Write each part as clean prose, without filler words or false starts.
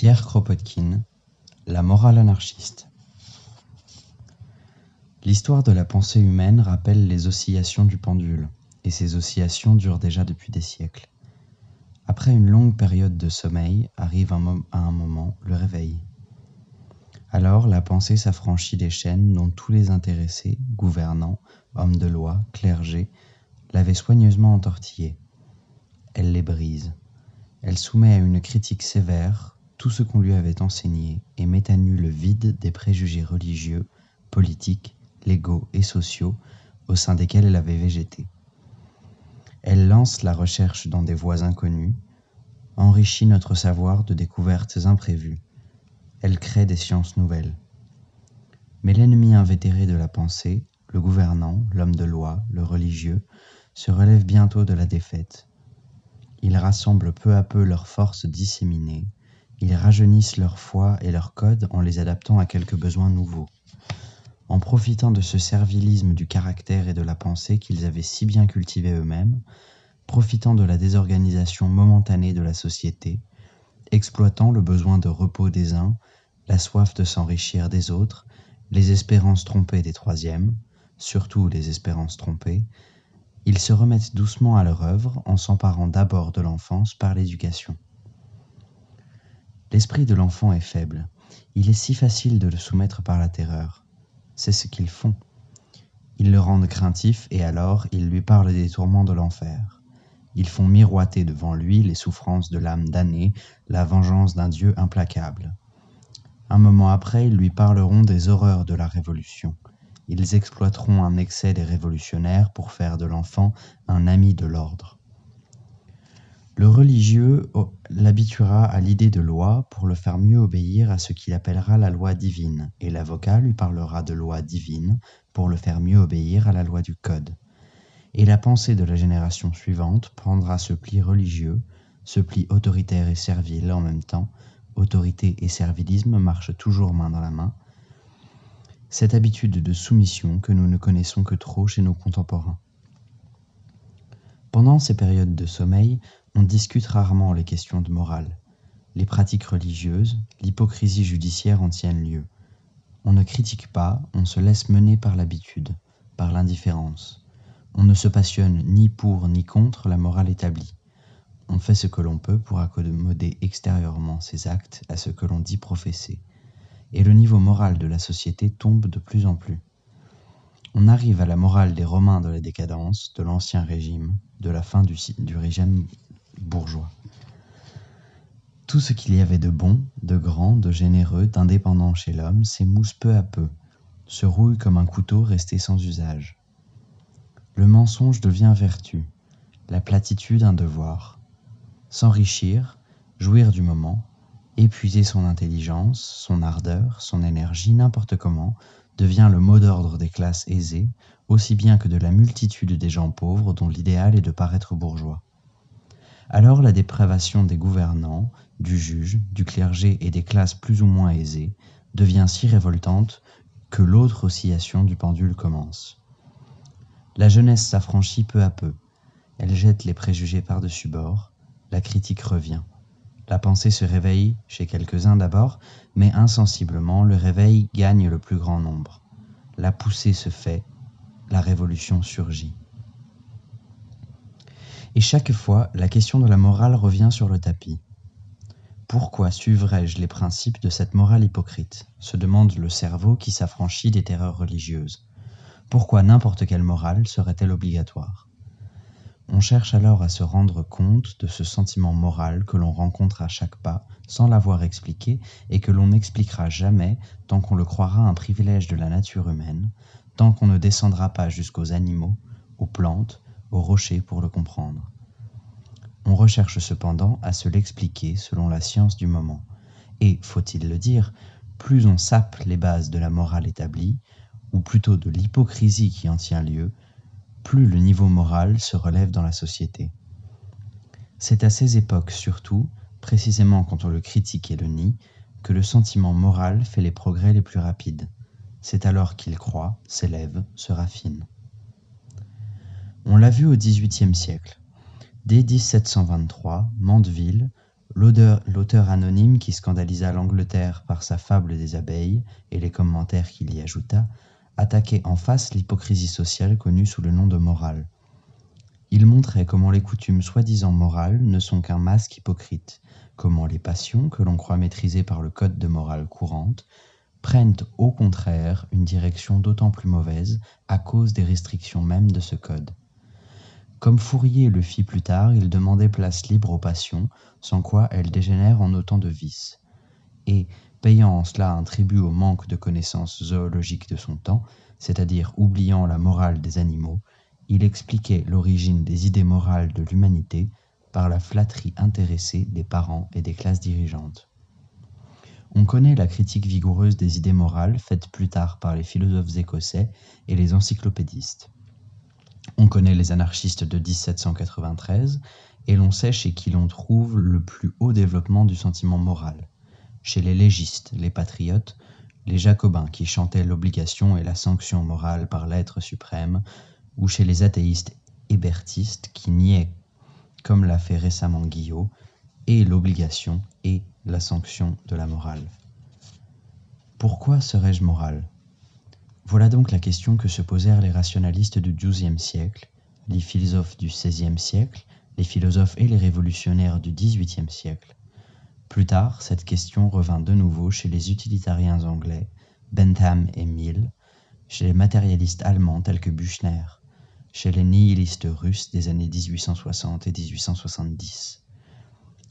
Pierre Kropotkin, La morale anarchiste. L'histoire de la pensée humaine rappelle les oscillations du pendule, et ces oscillations durent déjà depuis des siècles. Après une longue période de sommeil, arrive à un moment le réveil. Alors la pensée s'affranchit des chaînes dont tous les intéressés, gouvernants, hommes de loi, clergés, l'avaient soigneusement entortillée. Elle les brise. Elle soumet à une critique sévère tout ce qu'on lui avait enseigné et met à nu le vide des préjugés religieux, politiques, légaux et sociaux au sein desquels elle avait végété. Elle lance la recherche dans des voies inconnues, enrichit notre savoir de découvertes imprévues. Elle crée des sciences nouvelles. Mais l'ennemi invétéré de la pensée, le gouvernant, l'homme de loi, le religieux, se relève bientôt de la défaite. Ils rassemblent peu à peu leurs forces disséminées, ils rajeunissent leur foi et leur code en les adaptant à quelques besoins nouveaux. En profitant de ce servilisme du caractère et de la pensée qu'ils avaient si bien cultivé eux-mêmes, profitant de la désorganisation momentanée de la société, exploitant le besoin de repos des uns, la soif de s'enrichir des autres, les espérances trompées des troisièmes, surtout les espérances trompées, ils se remettent doucement à leur œuvre en s'emparant d'abord de l'enfance par l'éducation. L'esprit de l'enfant est faible. Il est si facile de le soumettre par la terreur. C'est ce qu'ils font. Ils le rendent craintif et alors ils lui parlent des tourments de l'enfer. Ils font miroiter devant lui les souffrances de l'âme damnée, la vengeance d'un Dieu implacable. Un moment après, ils lui parleront des horreurs de la Révolution. Ils exploiteront un excès des révolutionnaires pour faire de l'enfant un ami de l'ordre. Le religieux l'habituera à l'idée de loi pour le faire mieux obéir à ce qu'il appellera la loi divine, et l'avocat lui parlera de loi divine pour le faire mieux obéir à la loi du code. Et la pensée de la génération suivante prendra ce pli religieux, ce pli autoritaire et servile en même temps. Autorité et servilisme marchent toujours main dans la main. Cette habitude de soumission que nous ne connaissons que trop chez nos contemporains. Pendant ces périodes de sommeil, on discute rarement les questions de morale. Les pratiques religieuses, l'hypocrisie judiciaire en tiennent lieu. On ne critique pas, on se laisse mener par l'habitude, par l'indifférence. On ne se passionne ni pour ni contre la morale établie. On fait ce que l'on peut pour accommoder extérieurement ses actes à ce que l'on dit professer. Et le niveau moral de la société tombe de plus en plus. On arrive à la morale des Romains de la décadence, de l'Ancien Régime, de la fin du régime bourgeois. Tout ce qu'il y avait de bon, de grand, de généreux, d'indépendant chez l'homme s'émousse peu à peu, se rouille comme un couteau resté sans usage. Le mensonge devient vertu, la platitude un devoir. S'enrichir, jouir du moment, épuiser son intelligence, son ardeur, son énergie n'importe comment, devient le mot d'ordre des classes aisées, aussi bien que de la multitude des gens pauvres dont l'idéal est de paraître bourgeois. Alors la dépravation des gouvernants, du juge, du clergé et des classes plus ou moins aisées devient si révoltante que l'autre oscillation du pendule commence. La jeunesse s'affranchit peu à peu, elle jette les préjugés par-dessus bord, la critique revient. La pensée se réveille chez quelques-uns d'abord, mais insensiblement le réveil gagne le plus grand nombre. La poussée se fait, la révolution surgit. Et chaque fois, la question de la morale revient sur le tapis. Pourquoi suivrais-je les principes de cette morale hypocrite ? Se demande le cerveau qui s'affranchit des terreurs religieuses. Pourquoi n'importe quelle morale serait-elle obligatoire ? On cherche alors à se rendre compte de ce sentiment moral que l'on rencontre à chaque pas sans l'avoir expliqué et que l'on n'expliquera jamais tant qu'on le croira un privilège de la nature humaine, tant qu'on ne descendra pas jusqu'aux animaux, aux plantes, aux rochers pour le comprendre. On recherche cependant à se l'expliquer selon la science du moment. Et, faut-il le dire, plus on sape les bases de la morale établie, ou plutôt de l'hypocrisie qui en tient lieu, plus le niveau moral se relève dans la société. C'est à ces époques surtout, précisément quand on le critique et le nie, que le sentiment moral fait les progrès les plus rapides. C'est alors qu'il croît, s'élève, se raffine. On l'a vu au XVIIIe siècle. Dès 1723, Mandeville, L'auteur anonyme qui scandalisa l'Angleterre par sa fable des abeilles et les commentaires qu'il y ajouta, attaquait en face l'hypocrisie sociale connue sous le nom de morale. Il montrait comment les coutumes soi-disant morales ne sont qu'un masque hypocrite, comment les passions, que l'on croit maîtrisées par le code de morale courante, prennent au contraire une direction d'autant plus mauvaise à cause des restrictions même de ce code. Comme Fourier le fit plus tard, il demandait place libre aux passions, sans quoi elles dégénèrent en autant de vices. Et, payant en cela un tribut au manque de connaissances zoologiques de son temps, c'est-à-dire oubliant la morale des animaux, il expliquait l'origine des idées morales de l'humanité par la flatterie intéressée des parents et des classes dirigeantes. On connaît la critique vigoureuse des idées morales faite plus tard par les philosophes écossais et les encyclopédistes. On connaît les anarchistes de 1793 et l'on sait chez qui l'on trouve le plus haut développement du sentiment moral. Chez les légistes, les patriotes, les jacobins qui chantaient l'obligation et la sanction morale par l'être suprême, ou chez les athéistes hébertistes qui niaient, comme l'a fait récemment Guillot, et l'obligation et la sanction de la morale. Pourquoi serais-je moral ? Voilà donc la question que se posèrent les rationalistes du XIIe siècle, les philosophes du XVIe siècle, les philosophes et les révolutionnaires du XVIIIe siècle. Plus tard, cette question revint de nouveau chez les utilitariens anglais, Bentham et Mill, chez les matérialistes allemands tels que Büchner, chez les nihilistes russes des années 1860 et 1870.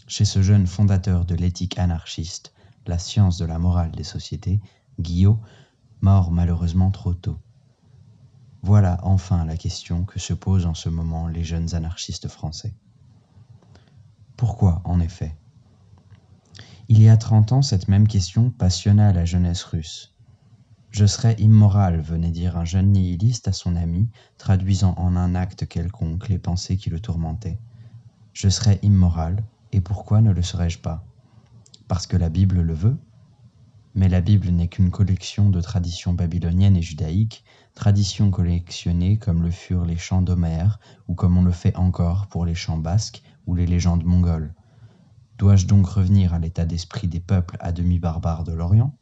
Chez ce jeune fondateur de l'éthique anarchiste, la science de la morale des sociétés, Guillot, mort malheureusement trop tôt. Voilà enfin la question que se posent en ce moment les jeunes anarchistes français. Pourquoi, en effet ? Il y a 30 ans, cette même question passionna la jeunesse russe. « Je serais immoral », venait dire un jeune nihiliste à son ami, traduisant en un acte quelconque les pensées qui le tourmentaient. « Je serais immoral, et pourquoi ne le serais-je pas ? Parce que la Bible le veut ? Mais la Bible n'est qu'une collection de traditions babyloniennes et judaïques, traditions collectionnées comme le furent les chants d'Homère ou comme on le fait encore pour les chants basques ou les légendes mongoles. Dois-je donc revenir à l'état d'esprit des peuples à demi barbares de l'Orient ?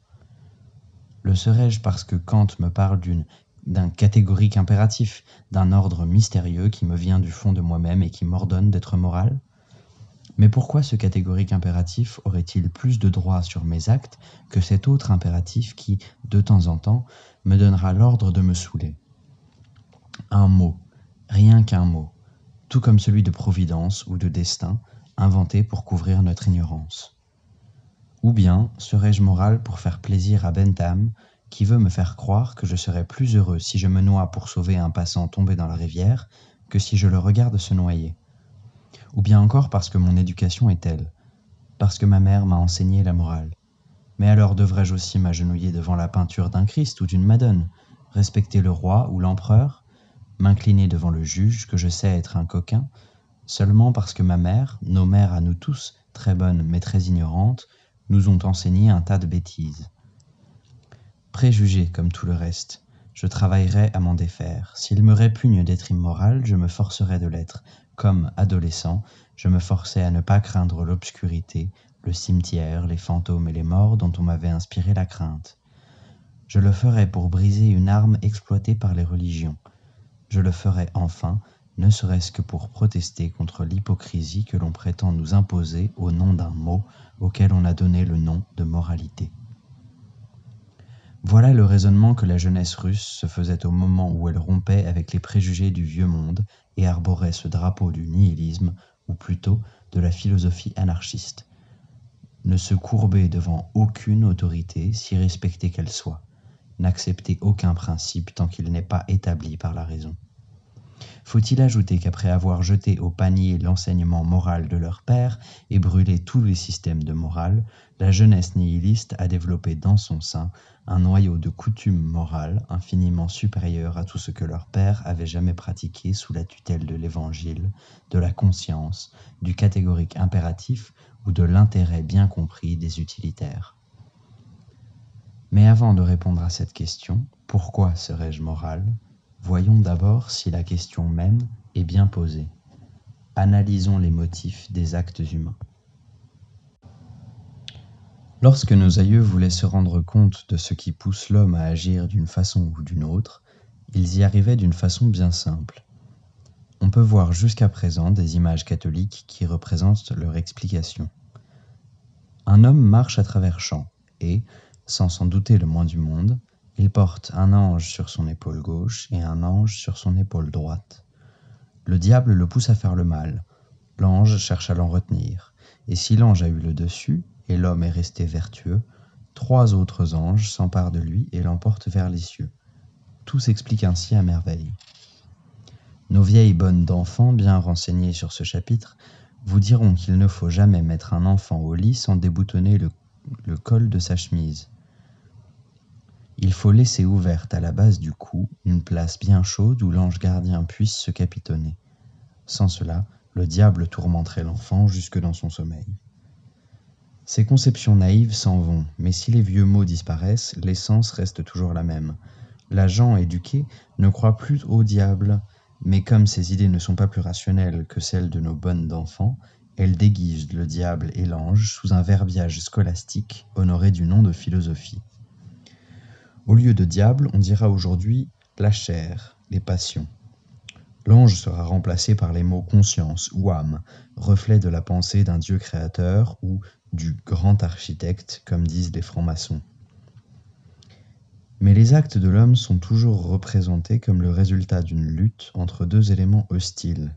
Le serais-je parce que Kant me parle d'un catégorique impératif, d'un ordre mystérieux qui me vient du fond de moi-même et qui m'ordonne d'être moral ? Mais pourquoi ce catégorique impératif aurait-il plus de droit sur mes actes que cet autre impératif qui, de temps en temps, me donnera l'ordre de me saouler ? Un mot, rien qu'un mot, tout comme celui de providence ou de destin, inventé pour couvrir notre ignorance. Ou bien serais-je moral pour faire plaisir à Bentham, qui veut me faire croire que je serais plus heureux si je me noie pour sauver un passant tombé dans la rivière que si je le regarde se noyer ? Ou bien encore parce que mon éducation est telle, parce que ma mère m'a enseigné la morale. Mais alors devrais-je aussi m'agenouiller devant la peinture d'un Christ ou d'une Madone, respecter le roi ou l'empereur, m'incliner devant le juge que je sais être un coquin, seulement parce que ma mère, nos mères à nous tous, très bonnes mais très ignorantes, nous ont enseigné un tas de bêtises. Préjugés comme tout le reste, je travaillerai à m'en défaire. S'il me répugne d'être immoral, je me forcerai de l'être. Comme, adolescent, je me forçais à ne pas craindre l'obscurité, le cimetière, les fantômes et les morts dont on m'avait inspiré la crainte. Je le ferai pour briser une arme exploitée par les religions. Je le ferai enfin, ne serait-ce que pour protester contre l'hypocrisie que l'on prétend nous imposer au nom d'un mot auquel on a donné le nom de moralité. Voilà le raisonnement que la jeunesse russe se faisait au moment où elle rompait avec les préjugés du vieux monde et arborait ce drapeau du nihilisme, ou plutôt de la philosophie anarchiste. Ne se courber devant aucune autorité, si respectée qu'elle soit. N'accepter aucun principe tant qu'il n'est pas établi par la raison. Faut-il ajouter qu'après avoir jeté au panier l'enseignement moral de leur père et brûlé tous les systèmes de morale, la jeunesse nihiliste a développé dans son sein un noyau de coutumes morales infiniment supérieur à tout ce que leur père avait jamais pratiqué sous la tutelle de l'évangile, de la conscience, du catégorique impératif ou de l'intérêt bien compris des utilitaires. Mais avant de répondre à cette question, pourquoi serais-je moral ? Voyons d'abord si la question même est bien posée. Analysons les motifs des actes humains. Lorsque nos aïeux voulaient se rendre compte de ce qui pousse l'homme à agir d'une façon ou d'une autre, ils y arrivaient d'une façon bien simple. On peut voir jusqu'à présent des images catholiques qui représentent leur explication. Un homme marche à travers champs et, sans s'en douter le moins du monde, il porte un ange sur son épaule gauche et un ange sur son épaule droite. Le diable le pousse à faire le mal. L'ange cherche à l'en retenir, et si l'ange a eu le dessus, et l'homme est resté vertueux, 3 autres anges s'emparent de lui et l'emportent vers les cieux. Tout s'explique ainsi à merveille. Nos vieilles bonnes d'enfants, bien renseignées sur ce chapitre, vous diront qu'il ne faut jamais mettre un enfant au lit sans déboutonner le col de sa chemise. Il faut laisser ouverte à la base du cou une place bien chaude où l'ange gardien puisse se capitonner. Sans cela, le diable tourmenterait l'enfant jusque dans son sommeil. Ces conceptions naïves s'en vont, mais si les vieux mots disparaissent, l'essence reste toujours la même. La gent éduquée ne croit plus au diable, mais comme ses idées ne sont pas plus rationnelles que celles de nos bonnes d'enfants, elle déguise le diable et l'ange sous un verbiage scolastique honoré du nom de philosophie. Au lieu de diable, on dira aujourd'hui la chair, les passions. L'ange sera remplacé par les mots conscience ou âme, reflet de la pensée d'un Dieu créateur ou du grand architecte, comme disent les francs-maçons. Mais les actes de l'homme sont toujours représentés comme le résultat d'une lutte entre 2 éléments hostiles.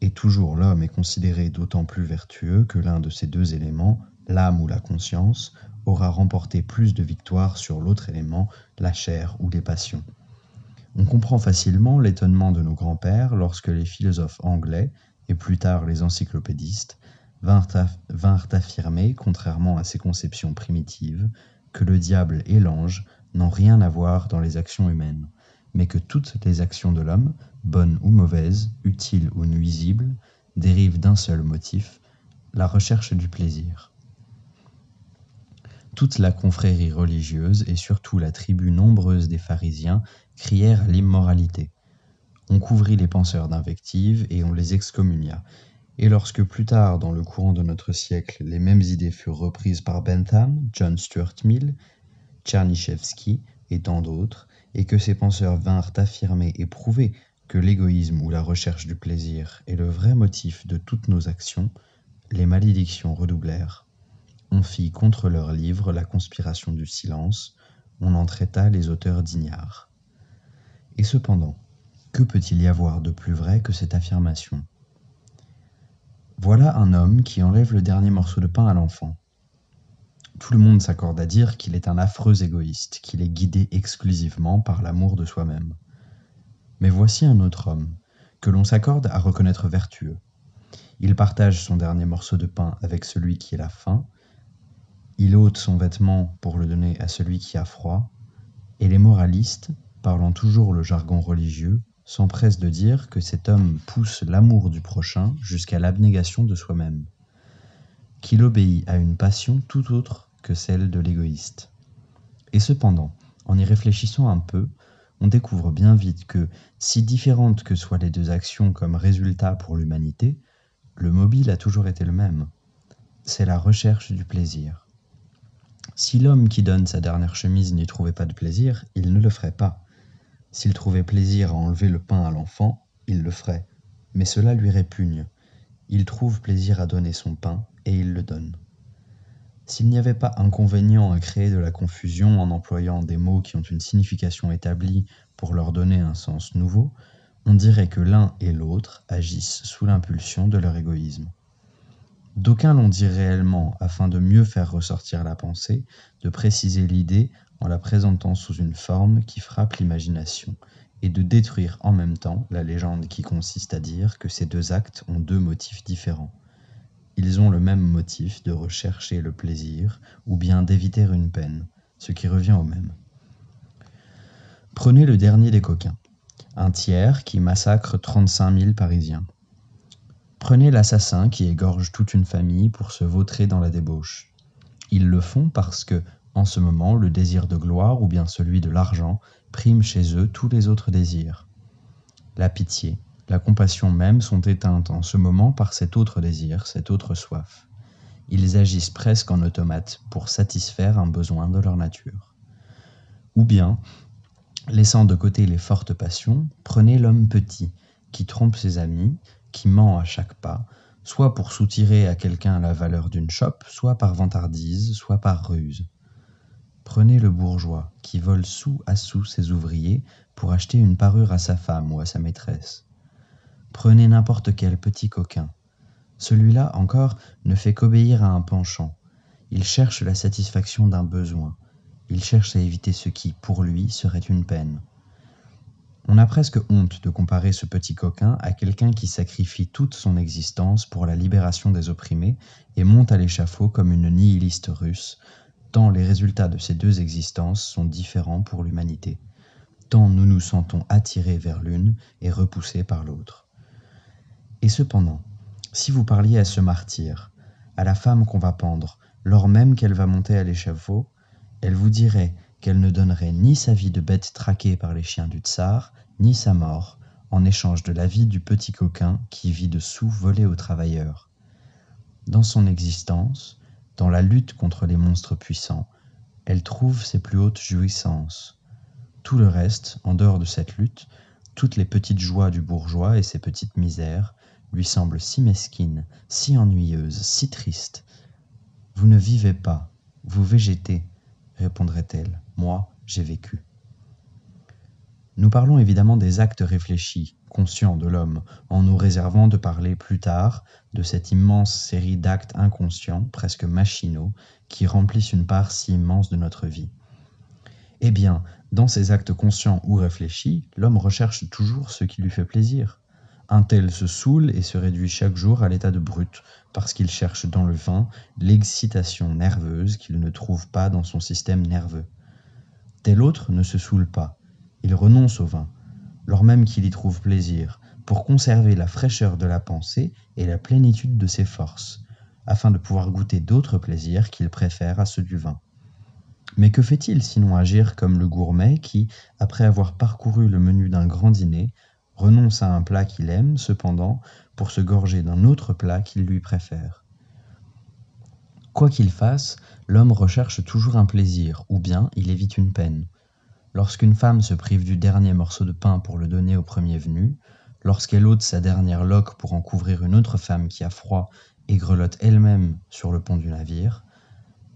Et toujours l'homme est considéré d'autant plus vertueux que l'un de ces 2 éléments, l'âme ou la conscience, aura remporté plus de victoires sur l'autre élément, la chair ou les passions. On comprend facilement l'étonnement de nos grands-pères lorsque les philosophes anglais, et plus tard les encyclopédistes, vinrent affirmer, contrairement à ces conceptions primitives, que le diable et l'ange n'ont rien à voir dans les actions humaines, mais que toutes les actions de l'homme, bonnes ou mauvaises, utiles ou nuisibles, dérivent d'un seul motif, la recherche du plaisir. Toute la confrérie religieuse et surtout la tribu nombreuse des pharisiens crièrent à l'immoralité. On couvrit les penseurs d'invectives et on les excommunia. Et lorsque plus tard, dans le courant de notre siècle, les mêmes idées furent reprises par Bentham, John Stuart Mill, Tchernychevski et tant d'autres, et que ces penseurs vinrent affirmer et prouver que l'égoïsme ou la recherche du plaisir est le vrai motif de toutes nos actions, les malédictions redoublèrent. On fit contre leurs livres la conspiration du silence, on en traita les auteurs d'ignards. Et cependant, que peut-il y avoir de plus vrai que cette affirmation ? Voilà un homme qui enlève le dernier morceau de pain à l'enfant. Tout le monde s'accorde à dire qu'il est un affreux égoïste, qu'il est guidé exclusivement par l'amour de soi-même. Mais voici un autre homme, que l'on s'accorde à reconnaître vertueux. Il partage son dernier morceau de pain avec celui qui a faim, il ôte son vêtement pour le donner à celui qui a froid, et les moralistes, parlant toujours le jargon religieux, s'empressent de dire que cet homme pousse l'amour du prochain jusqu'à l'abnégation de soi-même, qu'il obéit à une passion tout autre que celle de l'égoïste. Et cependant, en y réfléchissant un peu, on découvre bien vite que, si différentes que soient les 2 actions comme résultat pour l'humanité, le mobile a toujours été le même. C'est la recherche du plaisir. Si l'homme qui donne sa dernière chemise n'y trouvait pas de plaisir, il ne le ferait pas. S'il trouvait plaisir à enlever le pain à l'enfant, il le ferait. Mais cela lui répugne. Il trouve plaisir à donner son pain, et il le donne. S'il n'y avait pas inconvénient à créer de la confusion en employant des mots qui ont une signification établie pour leur donner un sens nouveau, on dirait que l'un et l'autre agissent sous l'impulsion de leur égoïsme. D'aucuns l'ont dit réellement afin de mieux faire ressortir la pensée, de préciser l'idée en la présentant sous une forme qui frappe l'imagination, et de détruire en même temps la légende qui consiste à dire que ces 2 actes ont 2 motifs différents. Ils ont le même motif de rechercher le plaisir ou bien d'éviter une peine, ce qui revient au même. Prenez le dernier des coquins, un tiers qui massacre 35 000 Parisiens. Prenez l'assassin qui égorge toute une famille pour se vautrer dans la débauche. Ils le font parce que, en ce moment, le désir de gloire ou bien celui de l'argent prime chez eux tous les autres désirs. La pitié, la compassion même sont éteintes en ce moment par cet autre désir, cette autre soif. Ils agissent presque en automate pour satisfaire un besoin de leur nature. Ou bien, laissant de côté les fortes passions, prenez l'homme petit, qui trompe ses amis, qui ment à chaque pas, soit pour soutirer à quelqu'un la valeur d'une chope, soit par vantardise, soit par ruse. Prenez le bourgeois, qui vole sou à sou ses ouvriers pour acheter une parure à sa femme ou à sa maîtresse. Prenez n'importe quel petit coquin. Celui-là encore ne fait qu'obéir à un penchant. Il cherche la satisfaction d'un besoin. Il cherche à éviter ce qui, pour lui, serait une peine. On a presque honte de comparer ce petit coquin à quelqu'un qui sacrifie toute son existence pour la libération des opprimés et monte à l'échafaud comme une nihiliste russe, tant les résultats de ces deux existences sont différents pour l'humanité, tant nous nous sentons attirés vers l'une et repoussés par l'autre. Et cependant, si vous parliez à ce martyr, à la femme qu'on va pendre, lors même qu'elle va monter à l'échafaud, elle vous dirait qu'elle ne donnerait ni sa vie de bête traquée par les chiens du tsar, ni sa mort, en échange de la vie du petit coquin qui vit de sous volés aux travailleurs. Dans son existence, dans la lutte contre les monstres puissants, elle trouve ses plus hautes jouissances. Tout le reste, en dehors de cette lutte, toutes les petites joies du bourgeois et ses petites misères, lui semblent si mesquines, si ennuyeuses, si tristes. « Vous ne vivez pas, vous végétez », répondrait-elle. « Moi, j'ai vécu. » Nous parlons évidemment des actes réfléchis, conscients de l'homme, en nous réservant de parler plus tard de cette immense série d'actes inconscients, presque machinaux, qui remplissent une part si immense de notre vie. Eh bien, dans ces actes conscients ou réfléchis, l'homme recherche toujours ce qui lui fait plaisir. Un tel se saoule et se réduit chaque jour à l'état de brute, parce qu'il cherche dans le vin l'excitation nerveuse qu'il ne trouve pas dans son système nerveux. Tel autre ne se saoule pas, il renonce au vin, lors même qu'il y trouve plaisir, pour conserver la fraîcheur de la pensée et la plénitude de ses forces, afin de pouvoir goûter d'autres plaisirs qu'il préfère à ceux du vin. Mais que fait-il sinon agir comme le gourmet qui, après avoir parcouru le menu d'un grand dîner, renonce à un plat qu'il aime, cependant, pour se gorger d'un autre plat qu'il lui préfère. Quoi qu'il fasse, l'homme recherche toujours un plaisir, ou bien il évite une peine. Lorsqu'une femme se prive du dernier morceau de pain pour le donner au premier venu, lorsqu'elle ôte sa dernière loque pour en couvrir une autre femme qui a froid et grelotte elle-même sur le pont du navire,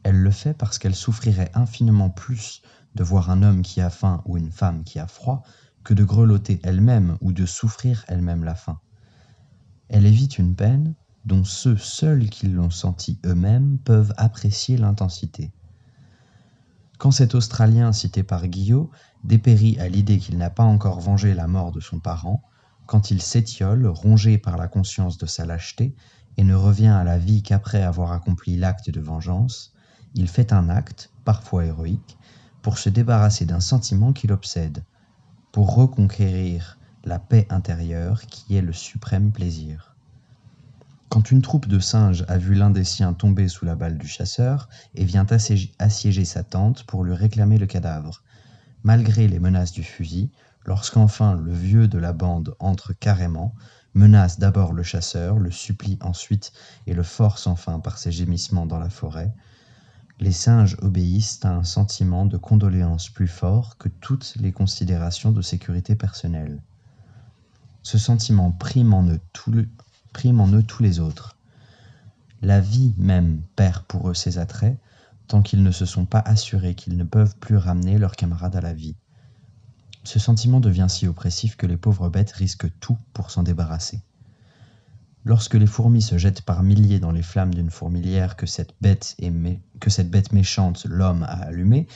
elle le fait parce qu'elle souffrirait infiniment plus de voir un homme qui a faim ou une femme qui a froid que de grelotter elle-même ou de souffrir elle-même la faim. Elle évite une peine dont ceux seuls qui l'ont sentie eux-mêmes peuvent apprécier l'intensité. Quand cet Australien cité par Guillot dépérit à l'idée qu'il n'a pas encore vengé la mort de son parent, quand il s'étiole, rongé par la conscience de sa lâcheté, et ne revient à la vie qu'après avoir accompli l'acte de vengeance, il fait un acte, parfois héroïque, pour se débarrasser d'un sentiment qui l'obsède, pour reconquérir la paix intérieure qui est le suprême plaisir. Quand une troupe de singes a vu l'un des siens tomber sous la balle du chasseur et vient assiéger sa tente pour lui réclamer le cadavre, malgré les menaces du fusil, lorsqu'enfin le vieux de la bande entre carrément, menace d'abord le chasseur, le supplie ensuite et le force enfin par ses gémissements dans la forêt, les singes obéissent à un sentiment de condoléance plus fort que toutes les considérations de sécurité personnelle. Ce sentiment prime en eux tous les autres. La vie même perd pour eux ses attraits, tant qu'ils ne se sont pas assurés qu'ils ne peuvent plus ramener leurs camarades à la vie. Ce sentiment devient si oppressif que les pauvres bêtes risquent tout pour s'en débarrasser. Lorsque les fourmis se jettent par milliers dans les flammes d'une fourmilière que cette bête méchante, l'homme, a allumée,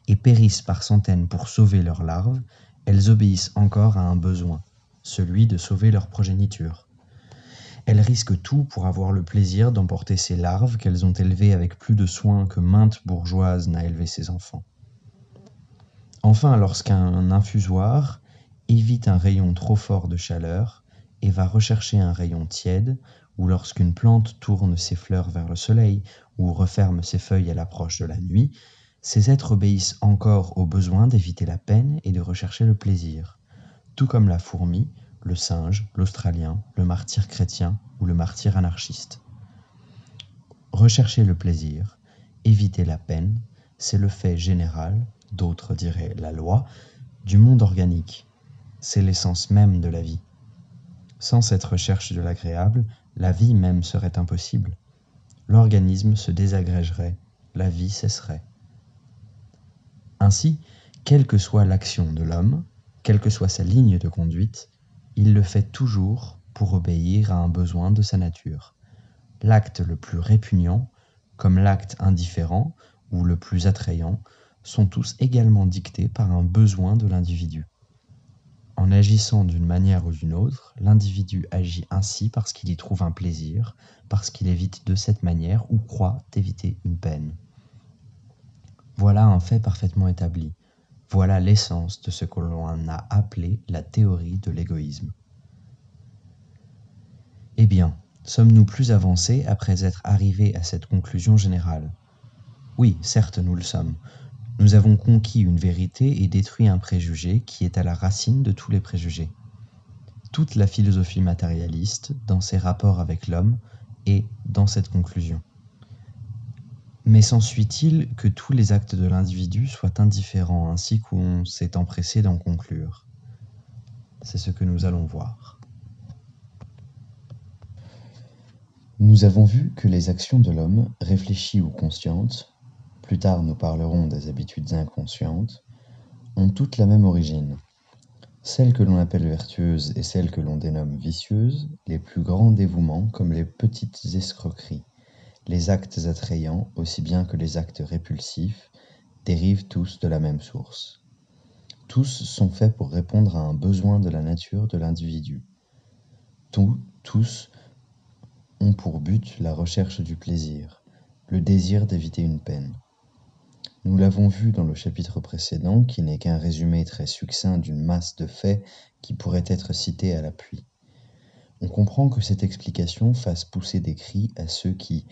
et périssent par centaines pour sauver leurs larves, elles obéissent encore à un besoin, celui de sauver leur progéniture. Elles risquent tout pour avoir le plaisir d'emporter ces larves qu'elles ont élevées avec plus de soin que mainte bourgeoise n'a élevé ses enfants. Enfin, lorsqu'un infusoire évite un rayon trop fort de chaleur et va rechercher un rayon tiède, ou lorsqu'une plante tourne ses fleurs vers le soleil ou referme ses feuilles à l'approche de la nuit, ces êtres obéissent encore au besoin d'éviter la peine et de rechercher le plaisir, tout comme la fourmi, le singe, l'Australien, le martyr chrétien ou le martyr anarchiste. Rechercher le plaisir, éviter la peine, c'est le fait général, d'autres diraient la loi, du monde organique. C'est l'essence même de la vie. Sans cette recherche de l'agréable, la vie même serait impossible. L'organisme se désagrégerait, la vie cesserait. Ainsi, quelle que soit l'action de l'homme, quelle que soit sa ligne de conduite, il le fait toujours pour obéir à un besoin de sa nature. L'acte le plus répugnant, comme l'acte indifférent ou le plus attrayant, sont tous également dictés par un besoin de l'individu. En agissant d'une manière ou d'une autre, l'individu agit ainsi parce qu'il y trouve un plaisir, parce qu'il évite de cette manière ou croit éviter une peine. Voilà un fait parfaitement établi. Voilà l'essence de ce que l'on a appelé la théorie de l'égoïsme. Eh bien, sommes-nous plus avancés après être arrivés à cette conclusion générale? Oui, certes, nous le sommes. Nous avons conquis une vérité et détruit un préjugé qui est à la racine de tous les préjugés. Toute la philosophie matérialiste, dans ses rapports avec l'homme, est dans cette conclusion. Mais s'ensuit-il que tous les actes de l'individu soient indifférents ainsi qu'on s'est empressé d'en conclure? C'est ce que nous allons voir. Nous avons vu que les actions de l'homme, réfléchies ou conscientes, plus tard nous parlerons des habitudes inconscientes, ont toutes la même origine. Celles que l'on appelle vertueuses et celles que l'on dénomme vicieuses, les plus grands dévouements comme les petites escroqueries, les actes attrayants aussi bien que les actes répulsifs, dérivent tous de la même source. Tous sont faits pour répondre à un besoin de la nature de l'individu. Tous ont pour but la recherche du plaisir, le désir d'éviter une peine. Nous l'avons vu dans le chapitre précédent, qui n'est qu'un résumé très succinct d'une masse de faits qui pourraient être cités à l'appui. On comprend que cette explication fasse pousser des cris à ceux qui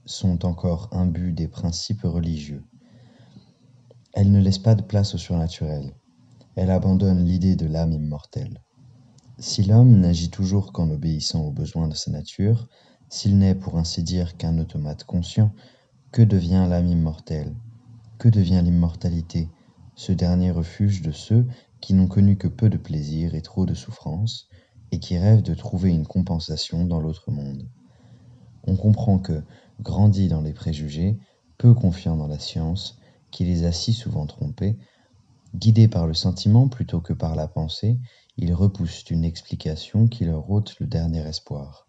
sont encore imbus des principes religieux. Elle ne laisse pas de place au surnaturel. Elle abandonne l'idée de l'âme immortelle. Si l'homme n'agit toujours qu'en obéissant aux besoins de sa nature, s'il n'est pour ainsi dire qu'un automate conscient, que devient l'âme immortelle? Que devient l'immortalité, ce dernier refuge de ceux qui n'ont connu que peu de plaisir et trop de souffrance, et qui rêvent de trouver une compensation dans l'autre monde? On comprend que, grandi dans les préjugés, peu confiant dans la science, qui les a si souvent trompés, guidés par le sentiment plutôt que par la pensée, ils repoussent une explication qui leur ôte le dernier espoir.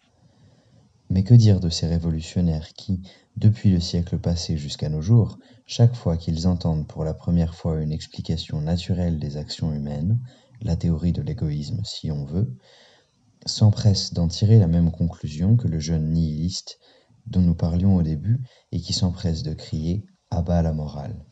Mais que dire de ces révolutionnaires qui, depuis le siècle passé jusqu'à nos jours, chaque fois qu'ils entendent pour la première fois une explication naturelle des actions humaines, la théorie de l'égoïsme si on veut, s'empressent d'en tirer la même conclusion que le jeune nihiliste dont nous parlions au début et qui s'empresse de crier « à bas la morale ».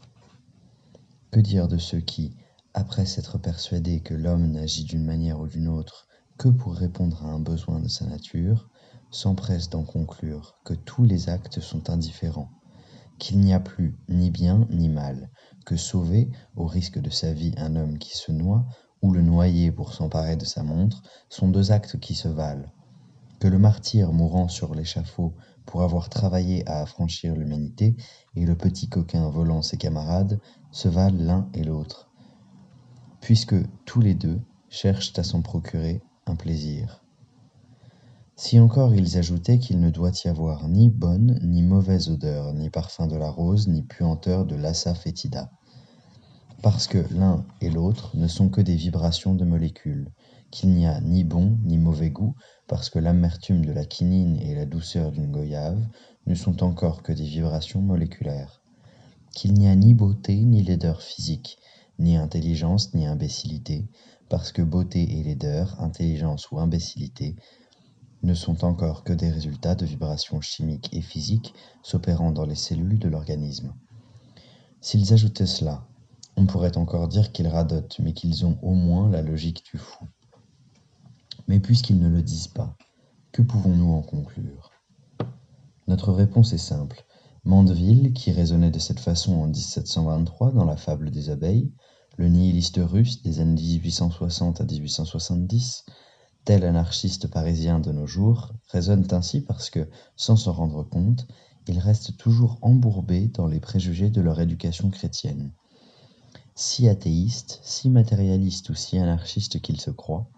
Que dire de ceux qui, après s'être persuadés que l'homme n'agit d'une manière ou d'une autre que pour répondre à un besoin de sa nature, s'empresse d'en conclure que tous les actes sont indifférents, qu'il n'y a plus ni bien ni mal, que sauver, au risque de sa vie, un homme qui se noie, ou le noyer pour s'emparer de sa montre, sont deux actes qui se valent, que le martyr mourant sur l'échafaud pour avoir travaillé à affranchir l'humanité, et le petit coquin volant ses camarades, se valent l'un et l'autre, puisque tous les deux cherchent à s'en procurer un plaisir. Si encore ils ajoutaient qu'il ne doit y avoir ni bonne ni mauvaise odeur, ni parfum de la rose, ni puanteur de l'assa fétida, parce que l'un et l'autre ne sont que des vibrations de molécules, qu'il n'y a ni bon ni mauvais goût, parce que l'amertume de la quinine et la douceur d'une goyave ne sont encore que des vibrations moléculaires, qu'il n'y a ni beauté ni laideur physique, ni intelligence ni imbécilité, parce que beauté et laideur, intelligence ou imbécilité, ne sont encore que des résultats de vibrations chimiques et physiques s'opérant dans les cellules de l'organisme. S'ils ajoutaient cela, on pourrait encore dire qu'ils radotent, mais qu'ils ont au moins la logique du fou. Mais puisqu'ils ne le disent pas, que pouvons-nous en conclure? Notre réponse est simple. Mandeville, qui raisonnait de cette façon en 1723 dans la fable des abeilles, le nihiliste russe des années 1860 à 1870, tel anarchiste parisien de nos jours, raisonnent ainsi parce que, sans s'en rendre compte, ils restent toujours embourbés dans les préjugés de leur éducation chrétienne. Si athéistes, si matérialistes ou si anarchistes qu'ils se croient,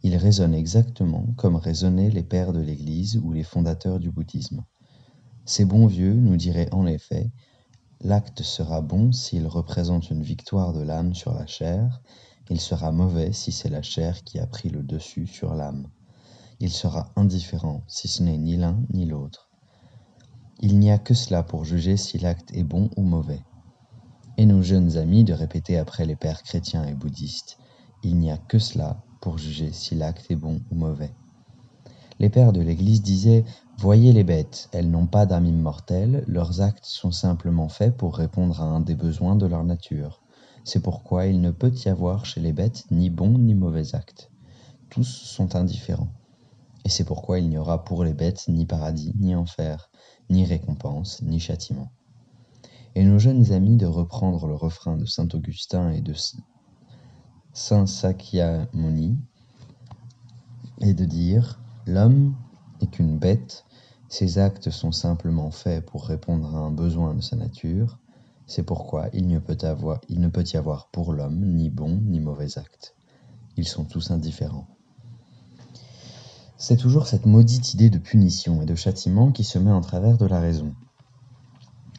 ils raisonnent exactement comme raisonnaient les pères de l'Église ou les fondateurs du bouddhisme. Ces bons vieux nous diraient en effet: l'acte sera bon s'il représente une victoire de l'âme sur la chair, il sera mauvais si c'est la chair qui a pris le dessus sur l'âme. Il sera indifférent si ce n'est ni l'un ni l'autre. Il n'y a que cela pour juger si l'acte est bon ou mauvais. Et nos jeunes amis de répéter après les pères chrétiens et bouddhistes: il n'y a que cela pour juger si l'acte est bon ou mauvais. Les pères de l'Église disaient: voyez les bêtes, elles n'ont pas d'âme immortelle, leurs actes sont simplement faits pour répondre à un des besoins de leur nature. C'est pourquoi il ne peut y avoir chez les bêtes ni bons ni mauvais actes. Tous sont indifférents. Et c'est pourquoi il n'y aura pour les bêtes ni paradis, ni enfer, ni récompense, ni châtiment. Et nos jeunes amis de reprendre le refrain de saint Augustin et de saint Sakyamuni, et de dire: l'homme n'est qu'une bête, ses actes sont simplement faits pour répondre à un besoin de sa nature, c'est pourquoi il ne peut y avoir pour l'homme ni bon ni mauvais actes. Ils sont tous indifférents. C'est toujours cette maudite idée de punition et de châtiment qui se met en travers de la raison.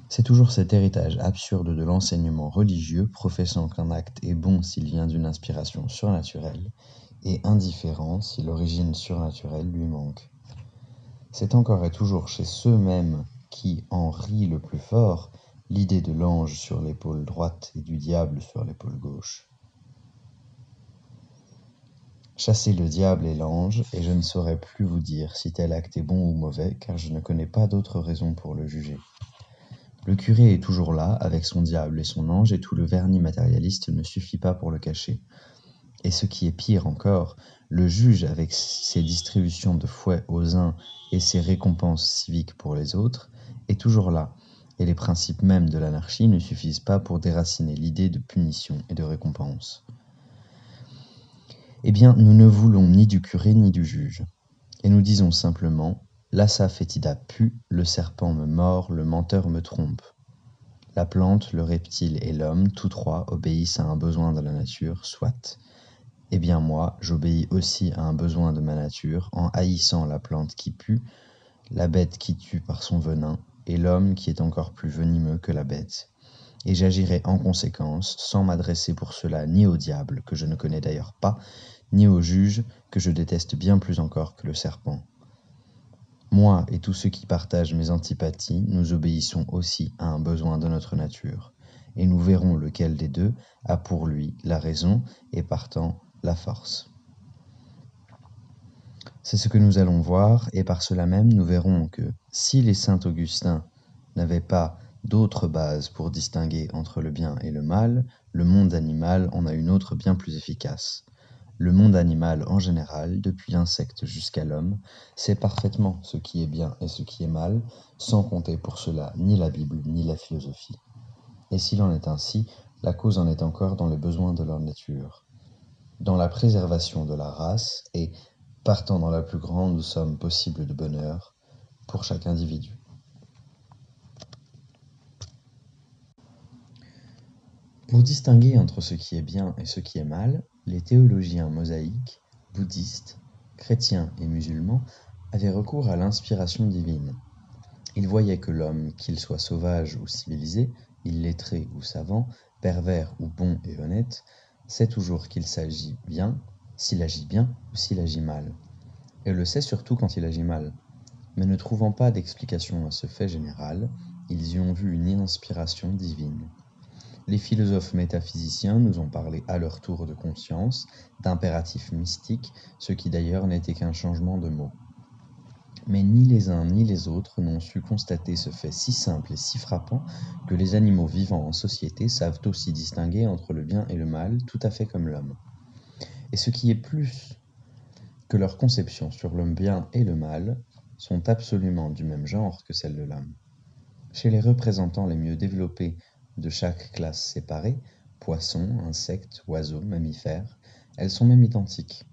C'est toujours cet héritage absurde de l'enseignement religieux professant qu'un acte est bon s'il vient d'une inspiration surnaturelle et indifférent si l'origine surnaturelle lui manque. C'est encore et toujours chez ceux-mêmes qui en rient le plus fort l'idée de l'ange sur l'épaule droite et du diable sur l'épaule gauche. Chassez le diable et l'ange, et je ne saurais plus vous dire si tel acte est bon ou mauvais, car je ne connais pas d'autre raison pour le juger. Le curé est toujours là, avec son diable et son ange, et tout le vernis matérialiste ne suffit pas pour le cacher. Et ce qui est pire encore, le juge, avec ses distributions de fouets aux uns et ses récompenses civiques pour les autres, est toujours là, et les principes mêmes de l'anarchie ne suffisent pas pour déraciner l'idée de punition et de récompense. Eh bien, nous ne voulons ni du curé ni du juge, et nous disons simplement: l'assa fétida pue, le serpent me mord, le menteur me trompe. La plante, le reptile et l'homme, tous trois, obéissent à un besoin de la nature, soit. Eh bien moi, j'obéis aussi à un besoin de ma nature, en haïssant la plante qui pue, la bête qui tue par son venin, et l'homme qui est encore plus venimeux que la bête. Et j'agirai en conséquence, sans m'adresser pour cela ni au diable, que je ne connais d'ailleurs pas, ni au juge, que je déteste bien plus encore que le serpent. Moi et tous ceux qui partagent mes antipathies, nous obéissons aussi à un besoin de notre nature, et nous verrons lequel des deux a pour lui la raison et partant la force. C'est ce que nous allons voir, et par cela même nous verrons que si les saints Augustins n'avaient pas d'autre base pour distinguer entre le bien et le mal, le monde animal en a une autre bien plus efficace. Le monde animal en général, depuis l'insecte jusqu'à l'homme, sait parfaitement ce qui est bien et ce qui est mal, sans compter pour cela ni la Bible ni la philosophie. Et s'il en est ainsi, la cause en est encore dans les besoins de leur nature, dans la préservation de la race et, partant dans la plus grande somme possible de bonheur pour chaque individu. Pour distinguer entre ce qui est bien et ce qui est mal, les théologiens mosaïques, bouddhistes, chrétiens et musulmans avaient recours à l'inspiration divine. Ils voyaient que l'homme, qu'il soit sauvage ou civilisé, illettré ou savant, pervers ou bon et honnête, sait toujours qu'il s'agit bien, s'il agit bien ou s'il agit mal. Et le sait surtout quand il agit mal. Mais ne trouvant pas d'explication à ce fait général, ils y ont vu une inspiration divine. Les philosophes métaphysiciens nous ont parlé à leur tour de conscience, d'impératifs mystiques, ce qui d'ailleurs n'était qu'un changement de mots. Mais ni les uns ni les autres n'ont su constater ce fait si simple et si frappant que les animaux vivant en société savent aussi distinguer entre le bien et le mal, tout à fait comme l'homme. Et ce qui est plus que leurs conceptions sur le bien et le mal sont absolument du même genre que celles de l'homme. Chez les représentants les mieux développés de chaque classe séparée, poissons, insectes, oiseaux, mammifères, elles sont même identiques.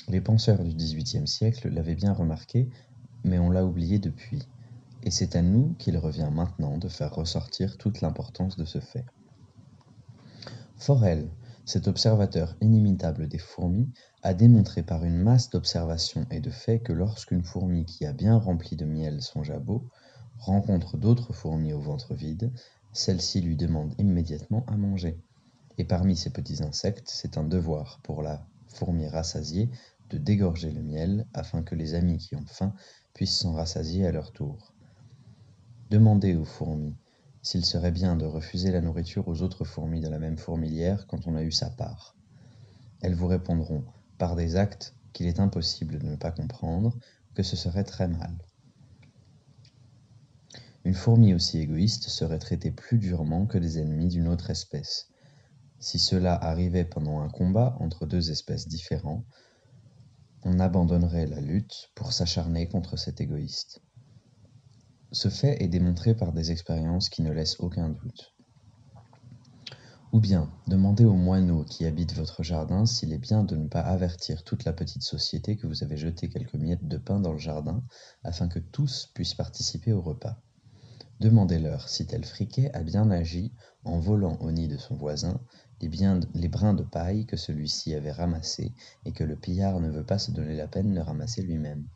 Les penseurs du XVIIIe siècle l'avaient bien remarqué, mais on l'a oublié depuis. et c'est à nous qu'il revient maintenant de faire ressortir toute l'importance de ce fait. Forel, cet observateur inimitable des fourmis, a démontré par une masse d'observations et de faits que lorsqu'une fourmi qui a bien rempli de miel son jabot rencontre d'autres fourmis au ventre vide, celle-ci lui demande immédiatement à manger. Et parmi ces petits insectes, c'est un devoir pour la fourmi rassasiée de dégorger le miel afin que les amis qui ont faim puissent s'en rassasier à leur tour. Demandez aux fourmis s'il serait bien de refuser la nourriture aux autres fourmis de la même fourmilière quand on a eu sa part. Elles vous répondront, par des actes qu'il est impossible de ne pas comprendre, que ce serait très mal. Une fourmi aussi égoïste serait traitée plus durement que des ennemis d'une autre espèce. Si cela arrivait pendant un combat entre deux espèces différentes, on abandonnerait la lutte pour s'acharner contre cet égoïste. Ce fait est démontré par des expériences qui ne laissent aucun doute. Ou bien, demandez aux moineaux qui habitent votre jardin s'il est bien de ne pas avertir toute la petite société que vous avez jeté quelques miettes de pain dans le jardin, afin que tous puissent participer au repas. Demandez-leur si tel friquet a bien agi en volant au nid de son voisin les brins de paille que celui-ci avait ramassés et que le pillard ne veut pas se donner la peine de ramasser lui-même.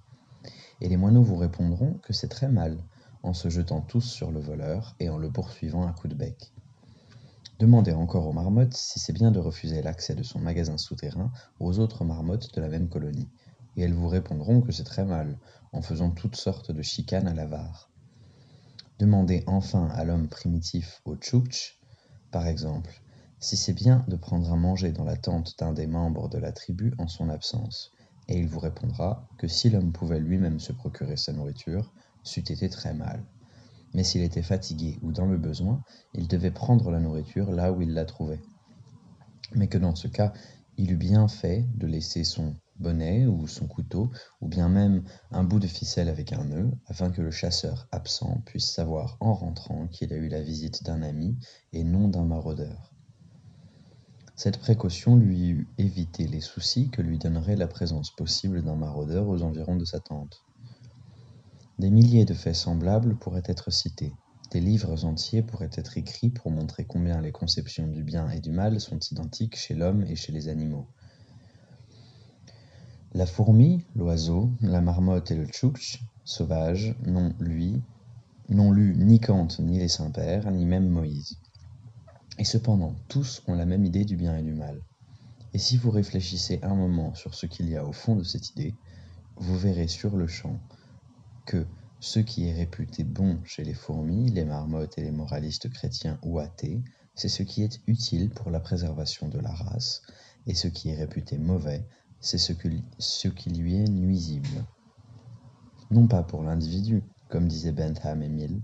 Et les moineaux vous répondront que c'est très mal, en se jetant tous sur le voleur et en le poursuivant à coups de bec. Demandez encore aux marmottes si c'est bien de refuser l'accès de son magasin souterrain aux autres marmottes de la même colonie, et elles vous répondront que c'est très mal, en faisant toutes sortes de chicanes à l'avare. Demandez enfin à l'homme primitif au Tchouktch, par exemple, si c'est bien de prendre à manger dans la tente d'un des membres de la tribu en son absence, et il vous répondra que si l'homme pouvait lui-même se procurer sa nourriture, c'eût été très mal. Mais s'il était fatigué ou dans le besoin, il devait prendre la nourriture là où il la trouvait. Mais que dans ce cas, il eût bien fait de laisser son bonnet ou son couteau, ou bien même un bout de ficelle avec un nœud, afin que le chasseur absent puisse savoir en rentrant qu'il a eu la visite d'un ami et non d'un maraudeur. Cette précaution lui eût évité les soucis que lui donnerait la présence possible d'un maraudeur aux environs de sa tente. Des milliers de faits semblables pourraient être cités. Des livres entiers pourraient être écrits pour montrer combien les conceptions du bien et du mal sont identiques chez l'homme et chez les animaux. La fourmi, l'oiseau, la marmotte et le tchouktch sauvage n'ont lu ni Kant ni les saints-pères, ni même Moïse. Et cependant, tous ont la même idée du bien et du mal. Et si vous réfléchissez un moment sur ce qu'il y a au fond de cette idée, vous verrez sur le champ que ce qui est réputé bon chez les fourmis, les marmottes et les moralistes chrétiens ou athées, c'est ce qui est utile pour la préservation de la race, et ce qui est réputé mauvais, c'est ce qui lui est nuisible. Non pas pour l'individu, comme disaient Bentham et Mill,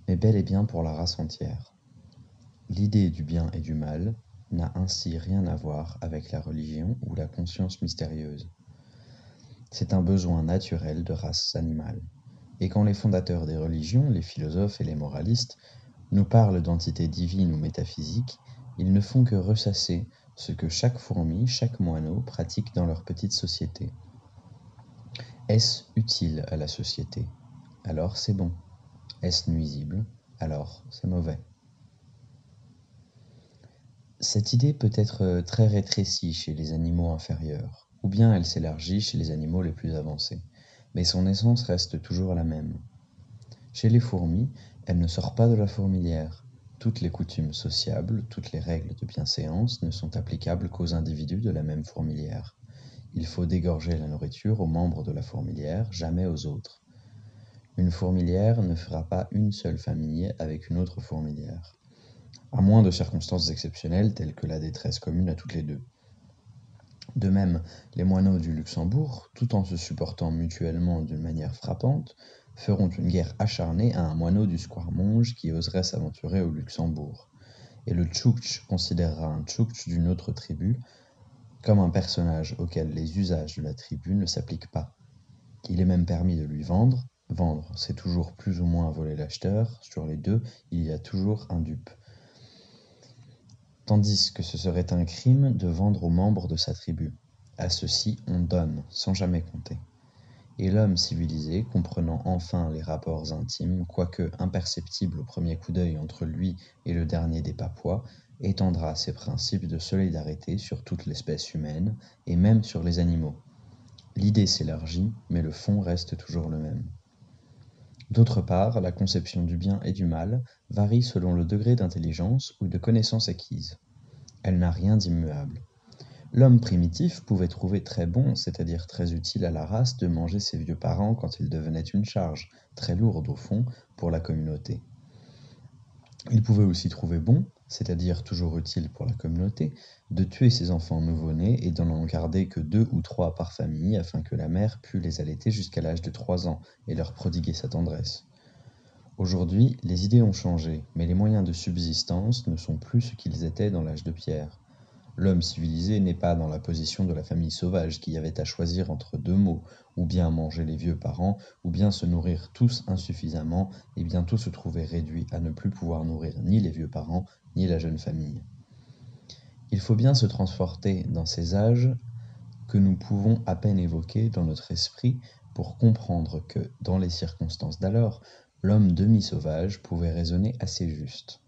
mais bel et bien pour la race entière. L'idée du bien et du mal n'a ainsi rien à voir avec la religion ou la conscience mystérieuse. C'est un besoin naturel de race animale. Et quand les fondateurs des religions, les philosophes et les moralistes, nous parlent d'entités divines ou métaphysiques, ils ne font que ressasser ce que chaque fourmi, chaque moineau pratique dans leur petite société. Est-ce utile à la société? Alors c'est bon. Est-ce nuisible? Alors c'est mauvais. Cette idée peut être très rétrécie chez les animaux inférieurs, ou bien elle s'élargit chez les animaux les plus avancés, mais son essence reste toujours la même. Chez les fourmis, elle ne sort pas de la fourmilière. Toutes les coutumes sociables, toutes les règles de bienséance ne sont applicables qu'aux individus de la même fourmilière. Il faut dégorger la nourriture aux membres de la fourmilière, jamais aux autres. Une fourmilière ne fera pas une seule famille avec une autre fourmilière, à moins de circonstances exceptionnelles telles que la détresse commune à toutes les deux. De même, les moineaux du Luxembourg, tout en se supportant mutuellement d'une manière frappante, feront une guerre acharnée à un moineau du Squarmonge qui oserait s'aventurer au Luxembourg. Et le Tchouktch considérera un Tchouktch d'une autre tribu comme un personnage auquel les usages de la tribu ne s'appliquent pas. Il est même permis de lui vendre. Vendre, c'est toujours plus ou moins voler l'acheteur. Sur les deux, il y a toujours un dupe. Tandis que ce serait un crime de vendre aux membres de sa tribu. À ceux-ci, on donne, sans jamais compter. et l'homme civilisé, comprenant enfin les rapports intimes, quoique imperceptibles au premier coup d'œil entre lui et le dernier des Papuas, étendra ses principes de solidarité sur toute l'espèce humaine, et même sur les animaux. L'idée s'élargit, mais le fond reste toujours le même. D'autre part, la conception du bien et du mal varie selon le degré d'intelligence ou de connaissance acquise. Elle n'a rien d'immuable. L'homme primitif pouvait trouver très bon, c'est-à-dire très utile à la race, de manger ses vieux parents quand ils devenaient une charge, très lourde au fond, pour la communauté. Il pouvait aussi trouver bon, c'est-à-dire toujours utile pour la communauté, de tuer ses enfants nouveau-nés et d'en garder que 2 ou 3 par famille afin que la mère pût les allaiter jusqu'à l'âge de 3 ans et leur prodiguer sa tendresse. Aujourd'hui, les idées ont changé, mais les moyens de subsistance ne sont plus ce qu'ils étaient dans l'âge de pierre. L'homme civilisé n'est pas dans la position de la famille sauvage qui avait à choisir entre 2 maux, ou bien manger les vieux parents, ou bien se nourrir tous insuffisamment et bientôt se trouver réduit à ne plus pouvoir nourrir ni les vieux parents, ni la jeune famille. Il faut bien se transporter dans ces âges que nous pouvons à peine évoquer dans notre esprit pour comprendre que, dans les circonstances d'alors, l'homme demi-sauvage pouvait raisonner assez juste.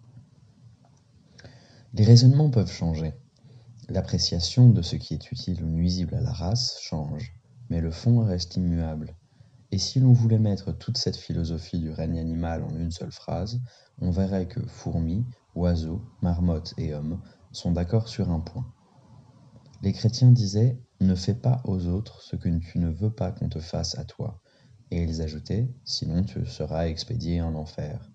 Les raisonnements peuvent changer. L'appréciation de ce qui est utile ou nuisible à la race change, mais le fond reste immuable. Et si l'on voulait mettre toute cette philosophie du règne animal en une seule phrase, on verrait que fourmis, oiseaux, marmottes et hommes sont d'accord sur un point. Les chrétiens disaient « Ne fais pas aux autres ce que tu ne veux pas qu'on te fasse à toi », et ils ajoutaient « Sinon tu seras expédié en enfer ».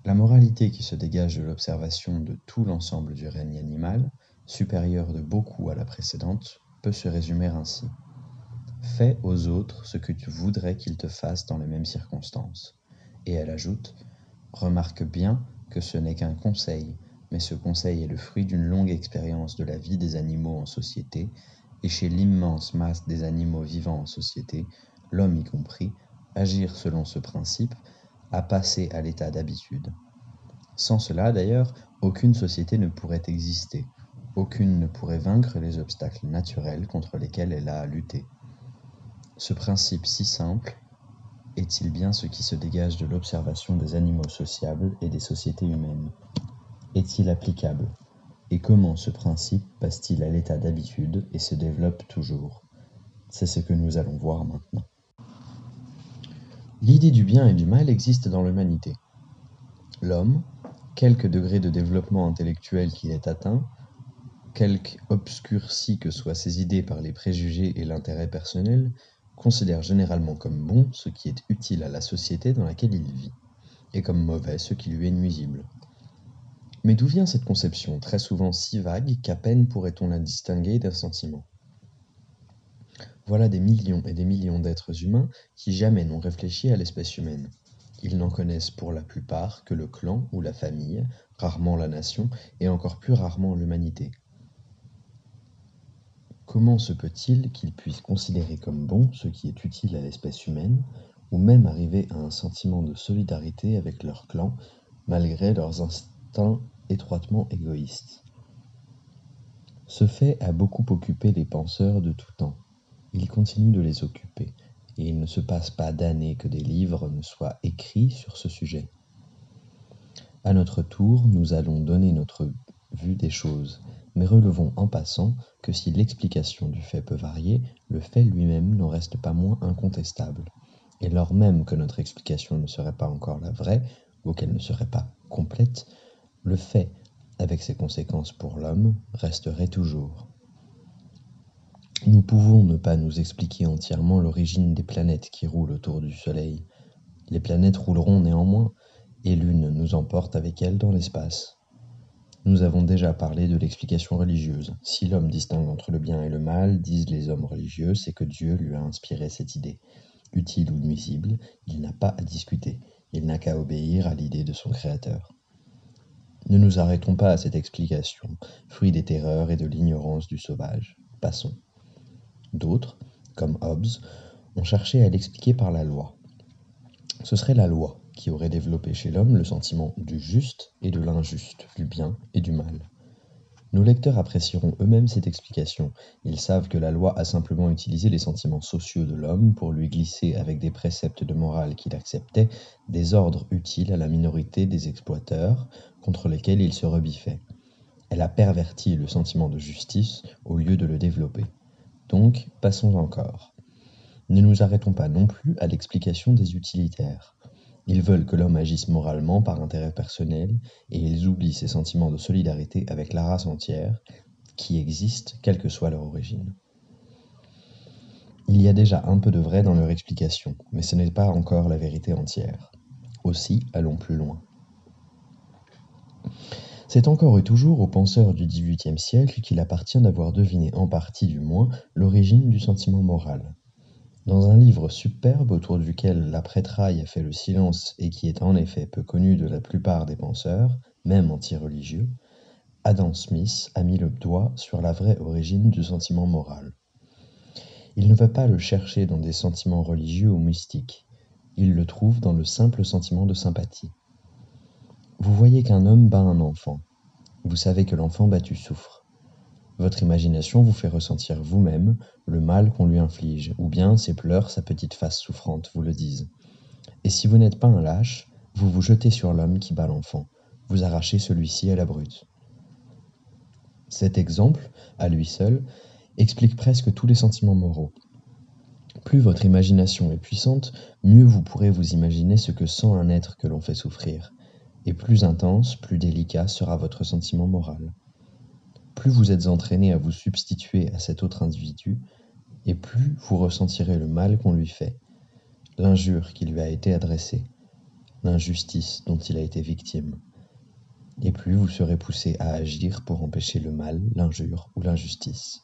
La moralité qui se dégage de l'observation de tout l'ensemble du règne animal, supérieure de beaucoup à la précédente, peut se résumer ainsi. Fais aux autres ce que tu voudrais qu'ils te fassent dans les mêmes circonstances. Et elle ajoute, remarque bien que ce n'est qu'un conseil, mais ce conseil est le fruit d'une longue expérience de la vie des animaux en société, et chez l'immense masse des animaux vivant en société, l'homme y compris, agir selon ce principe a passé à l'état d'habitude. Sans cela, d'ailleurs, aucune société ne pourrait exister, aucune ne pourrait vaincre les obstacles naturels contre lesquels elle a à lutter. Ce principe si simple est-il bien ce qui se dégage de l'observation des animaux sociables et des sociétés humaines? Est-il applicable? Et comment ce principe passe-t-il à l'état d'habitude et se développe toujours? C'est ce que nous allons voir maintenant. L'idée du bien et du mal existe dans l'humanité. L'homme, quelque degré de développement intellectuel qu'il ait atteint, quelque obscurci que soient ses idées par les préjugés et l'intérêt personnel, considère généralement comme bon ce qui est utile à la société dans laquelle il vit, et comme mauvais ce qui lui est nuisible. Mais d'où vient cette conception, très souvent si vague qu'à peine pourrait-on la distinguer d'un sentiment? Voilà des millions et des millions d'êtres humains qui jamais n'ont réfléchi à l'espèce humaine. Ils n'en connaissent pour la plupart que le clan ou la famille, rarement la nation, et encore plus rarement l'humanité. Comment se peut-il qu'ils puissent considérer comme bon ce qui est utile à l'espèce humaine, ou même arriver à un sentiment de solidarité avec leur clan, malgré leurs instincts étroitement égoïstes? Ce fait a beaucoup occupé les penseurs de tout temps. Il continue de les occuper, et il ne se passe pas d'années que des livres ne soient écrits sur ce sujet. À notre tour, nous allons donner notre vue des choses, mais relevons en passant que si l'explication du fait peut varier, le fait lui-même n'en reste pas moins incontestable. Et lors même que notre explication ne serait pas encore la vraie, ou qu'elle ne serait pas complète, le fait, avec ses conséquences pour l'homme, resterait toujours. Nous pouvons ne pas nous expliquer entièrement l'origine des planètes qui roulent autour du Soleil. Les planètes rouleront néanmoins, et l'une nous emporte avec elle dans l'espace. Nous avons déjà parlé de l'explication religieuse. Si l'homme distingue entre le bien et le mal, disent les hommes religieux, c'est que Dieu lui a inspiré cette idée. Utile ou nuisible, il n'a pas à discuter, il n'a qu'à obéir à l'idée de son Créateur. Ne nous arrêtons pas à cette explication, fruit des terreurs et de l'ignorance du sauvage. Passons. D'autres, comme Hobbes, ont cherché à l'expliquer par la loi. Ce serait la loi qui aurait développé chez l'homme le sentiment du juste et de l'injuste, du bien et du mal. Nos lecteurs apprécieront eux-mêmes cette explication. Ils savent que la loi a simplement utilisé les sentiments sociaux de l'homme pour lui glisser, avec des préceptes de morale qu'il acceptait, des ordres utiles à la minorité des exploiteurs contre lesquels il se rebiffait. Elle a perverti le sentiment de justice au lieu de le développer. Donc, passons encore. Ne nous arrêtons pas non plus à l'explication des utilitaires. Ils veulent que l'homme agisse moralement par intérêt personnel, et ils oublient ses sentiments de solidarité avec la race entière, qui existent quelle que soit leur origine. Il y a déjà un peu de vrai dans leur explication, mais ce n'est pas encore la vérité entière. Aussi, allons plus loin. C'est encore et toujours aux penseurs du XVIIIe siècle qu'il appartient d'avoir deviné en partie du moins l'origine du sentiment moral. Dans un livre superbe autour duquel la prêtraille a fait le silence et qui est en effet peu connu de la plupart des penseurs, même anti-religieux, Adam Smith a mis le doigt sur la vraie origine du sentiment moral. Il ne va pas le chercher dans des sentiments religieux ou mystiques. Il le trouve dans le simple sentiment de sympathie. Vous voyez qu'un homme bat un enfant. Vous savez que l'enfant battu souffre. Votre imagination vous fait ressentir vous-même le mal qu'on lui inflige, ou bien ses pleurs, sa petite face souffrante vous le disent. Et si vous n'êtes pas un lâche, vous vous jetez sur l'homme qui bat l'enfant, vous arrachez celui-ci à la brute. Cet exemple, à lui seul, explique presque tous les sentiments moraux. Plus votre imagination est puissante, mieux vous pourrez vous imaginer ce que sent un être que l'on fait souffrir, et plus intense, plus délicat sera votre sentiment moral. Plus vous êtes entraîné à vous substituer à cet autre individu, et plus vous ressentirez le mal qu'on lui fait, l'injure qui lui a été adressée, l'injustice dont il a été victime, et plus vous serez poussé à agir pour empêcher le mal, l'injure ou l'injustice.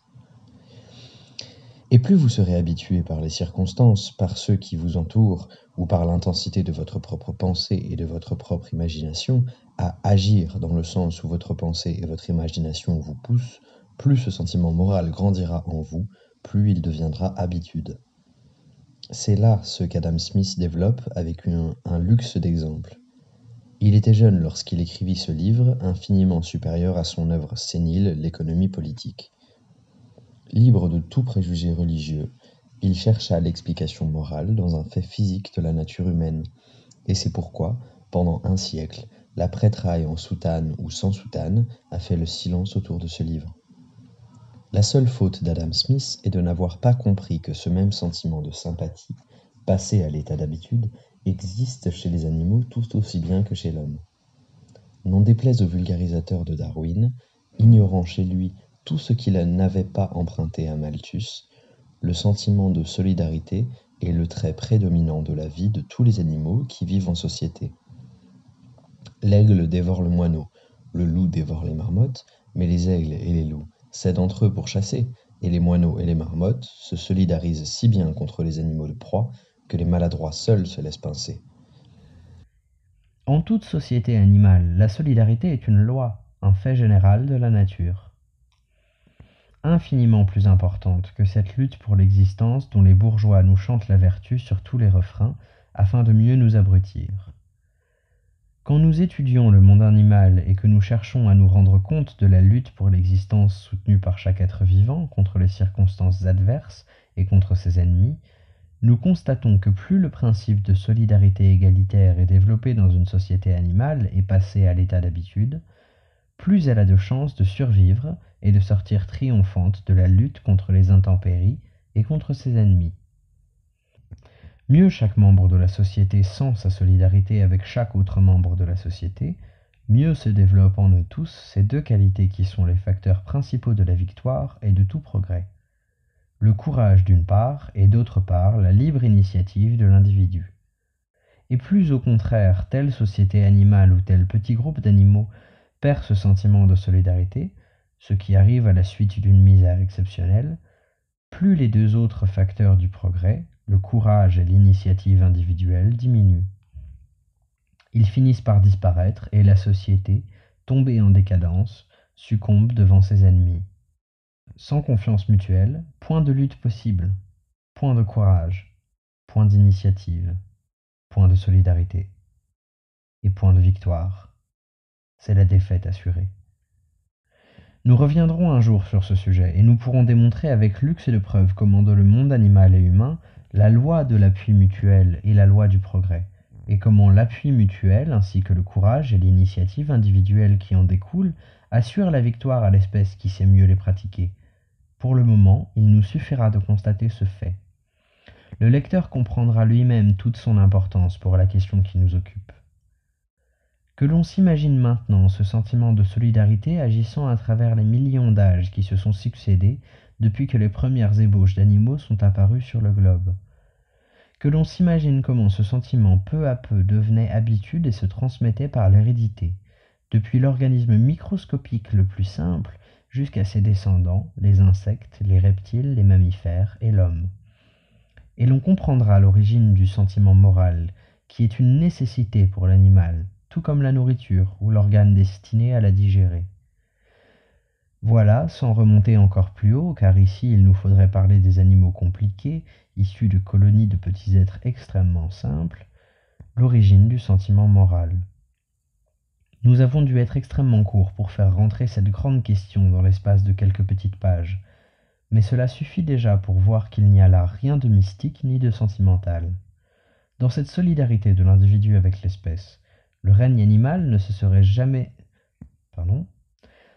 Et plus vous serez habitué par les circonstances, par ceux qui vous entourent, ou par l'intensité de votre propre pensée et de votre propre imagination, à agir dans le sens où votre pensée et votre imagination vous poussent, plus ce sentiment moral grandira en vous, plus il deviendra habitude. C'est là ce qu'Adam Smith développe avec un luxe d'exemples. Il était jeune lorsqu'il écrivit ce livre, infiniment supérieur à son œuvre sénile, l'économie politique. Libre de tout préjugé religieux, il chercha l'explication morale dans un fait physique de la nature humaine, et c'est pourquoi, pendant un siècle, la prêtraille en soutane ou sans soutane a fait le silence autour de ce livre. La seule faute d'Adam Smith est de n'avoir pas compris que ce même sentiment de sympathie, passé à l'état d'habitude, existe chez les animaux tout aussi bien que chez l'homme. N'en déplaise au vulgarisateur de Darwin, ignorant chez lui tout ce qu'il n'avait pas emprunté à Malthus, le sentiment de solidarité est le trait prédominant de la vie de tous les animaux qui vivent en société. L'aigle dévore le moineau, le loup dévore les marmottes, mais les aigles et les loups s'aident entre eux pour chasser, et les moineaux et les marmottes se solidarisent si bien contre les animaux de proie que les maladroits seuls se laissent pincer. En toute société animale, la solidarité est une loi, un fait général de la nature. Infiniment plus importante que cette lutte pour l'existence dont les bourgeois nous chantent la vertu sur tous les refrains, afin de mieux nous abrutir. Quand nous étudions le monde animal et que nous cherchons à nous rendre compte de la lutte pour l'existence soutenue par chaque être vivant contre les circonstances adverses et contre ses ennemis, nous constatons que plus le principe de solidarité égalitaire est développé dans une société animale et passé à l'état d'habitude, plus elle a de chances de survivre et de sortir triomphante de la lutte contre les intempéries et contre ses ennemis. Mieux chaque membre de la société sent sa solidarité avec chaque autre membre de la société, mieux se développent en eux tous ces deux qualités qui sont les facteurs principaux de la victoire et de tout progrès. Le courage d'une part et d'autre part la libre initiative de l'individu. Et plus au contraire telle société animale ou tel petit groupe d'animaux perd ce sentiment de solidarité, ce qui arrive à la suite d'une misère exceptionnelle, plus les deux autres facteurs du progrès, le courage et l'initiative individuelle, diminuent. Ils finissent par disparaître et la société, tombée en décadence, succombe devant ses ennemis. Sans confiance mutuelle, point de lutte possible, point de courage, point d'initiative, point de solidarité et point de victoire. C'est la défaite assurée. Nous reviendrons un jour sur ce sujet, et nous pourrons démontrer avec luxe de preuves comment dans le monde animal et humain, la loi de l'appui mutuel est la loi du progrès, et comment l'appui mutuel, ainsi que le courage et l'initiative individuelle qui en découlent, assurent la victoire à l'espèce qui sait mieux les pratiquer. Pour le moment, il nous suffira de constater ce fait. Le lecteur comprendra lui-même toute son importance pour la question qui nous occupe. Que l'on s'imagine maintenant ce sentiment de solidarité agissant à travers les millions d'âges qui se sont succédés depuis que les premières ébauches d'animaux sont apparues sur le globe. Que l'on s'imagine comment ce sentiment peu à peu devenait habitude et se transmettait par l'hérédité, depuis l'organisme microscopique le plus simple jusqu'à ses descendants, les insectes, les reptiles, les mammifères et l'homme. Et l'on comprendra l'origine du sentiment moral, qui est une nécessité pour l'animal, tout comme la nourriture ou l'organe destiné à la digérer. Voilà, sans remonter encore plus haut, car ici il nous faudrait parler des animaux compliqués, issus de colonies de petits êtres extrêmement simples, l'origine du sentiment moral. Nous avons dû être extrêmement courts pour faire rentrer cette grande question dans l'espace de quelques petites pages, mais cela suffit déjà pour voir qu'il n'y a là rien de mystique ni de sentimental. Dans cette solidarité de l'individu avec l'espèce, le règne animal ne se serait jamais...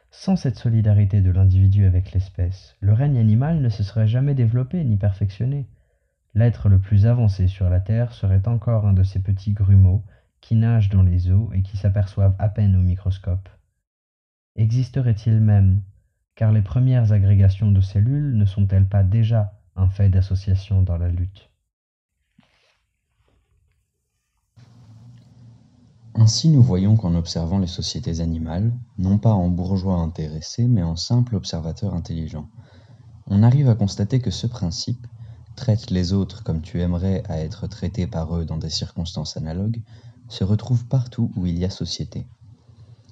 Sans cette solidarité de l'individu avec l'espèce, le règne animal ne se serait jamais développé ni perfectionné. L'être le plus avancé sur la Terre serait encore un de ces petits grumeaux qui nagent dans les eaux et qui s'aperçoivent à peine au microscope. Existerait-il même, car les premières agrégations de cellules ne sont-elles pas déjà un fait d'association dans la lutte? Ainsi nous voyons qu'en observant les sociétés animales, non pas en bourgeois intéressés, mais en simple observateur intelligent, on arrive à constater que ce principe, traite les autres comme tu aimerais à être traité par eux dans des circonstances analogues, se retrouve partout où il y a société.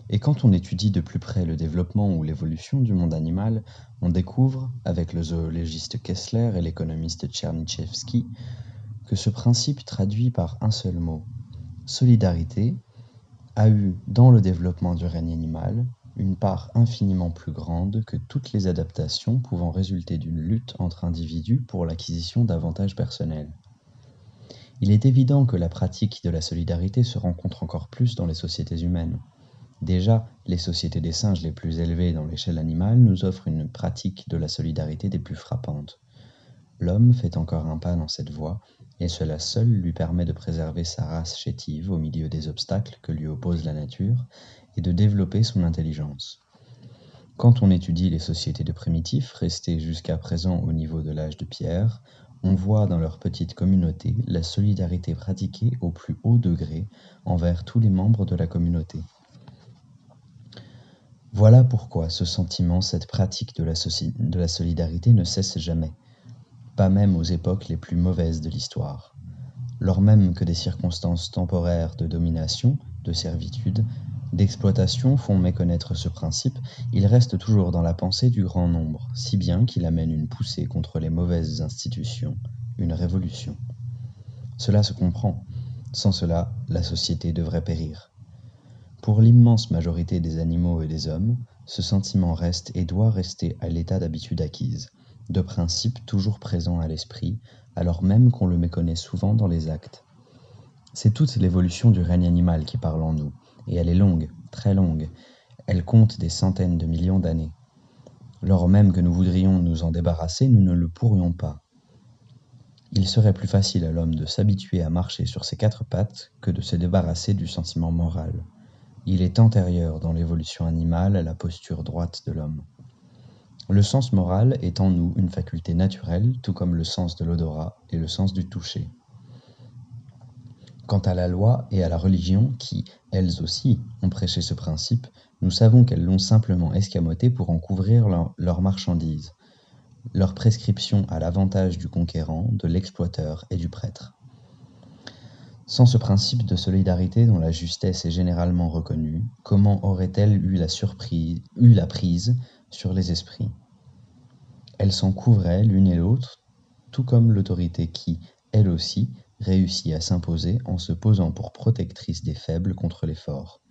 Et quand on étudie de plus près le développement ou l'évolution du monde animal, on découvre, avec le zoologiste Kessler et l'économiste Tchernychevski, que ce principe traduit par un seul mot, solidarité, a eu, dans le développement du règne animal, une part infiniment plus grande que toutes les adaptations pouvant résulter d'une lutte entre individus pour l'acquisition d'avantages personnels. Il est évident que la pratique de la solidarité se rencontre encore plus dans les sociétés humaines. Déjà, les sociétés des singes les plus élevées dans l'échelle animale nous offrent une pratique de la solidarité des plus frappantes. L'homme fait encore un pas dans cette voie, et cela seul lui permet de préserver sa race chétive au milieu des obstacles que lui oppose la nature, et de développer son intelligence. Quand on étudie les sociétés de primitifs, restés jusqu'à présent au niveau de l'âge de pierre, on voit dans leur petite communauté la solidarité pratiquée au plus haut degré envers tous les membres de la communauté. Voilà pourquoi ce sentiment, cette pratique de la solidarité ne cesse jamais, pas même aux époques les plus mauvaises de l'histoire. Lors même que des circonstances temporaires de domination, de servitude, d'exploitation font méconnaître ce principe, il reste toujours dans la pensée du grand nombre, si bien qu'il amène une poussée contre les mauvaises institutions, une révolution. Cela se comprend. Sans cela, la société devrait périr. Pour l'immense majorité des animaux et des hommes, ce sentiment reste et doit rester à l'état d'habitude acquise, de principe toujours présent à l'esprit, alors même qu'on le méconnaît souvent dans les actes. C'est toute l'évolution du règne animal qui parle en nous, et elle est longue, très longue, elle compte des centaines de millions d'années. Lors même que nous voudrions nous en débarrasser, nous ne le pourrions pas. Il serait plus facile à l'homme de s'habituer à marcher sur ses quatre pattes que de se débarrasser du sentiment moral. Il est antérieur dans l'évolution animale à la posture droite de l'homme. Le sens moral est en nous une faculté naturelle, tout comme le sens de l'odorat et le sens du toucher. Quant à la loi et à la religion, qui, elles aussi, ont prêché ce principe, nous savons qu'elles l'ont simplement escamoté pour en couvrir leurs marchandises, leur prescription à l'avantage du conquérant, de l'exploiteur et du prêtre. Sans ce principe de solidarité dont la justesse est généralement reconnue, comment aurait-elle eu la prise sur les esprits? Elles s'en couvraient l'une et l'autre, tout comme l'autorité qui, elle aussi, réussit à s'imposer en se posant pour protectrice des faibles contre les forts.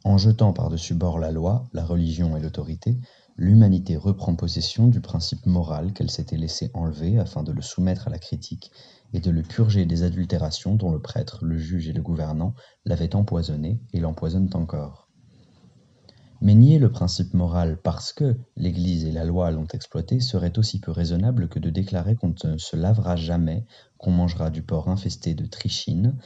En jetant par-dessus bord la loi, la religion et l'autorité, l'humanité reprend possession du principe moral qu'elle s'était laissé enlever afin de le soumettre à la critique et de le purger des adultérations dont le prêtre, le juge et le gouvernant l'avaient empoisonné et l'empoisonnent encore. Mais nier le principe moral parce que l'Église et la loi l'ont exploité serait aussi peu raisonnable que de déclarer qu'on ne se lavera jamais, qu'on mangera du porc infesté de trichine,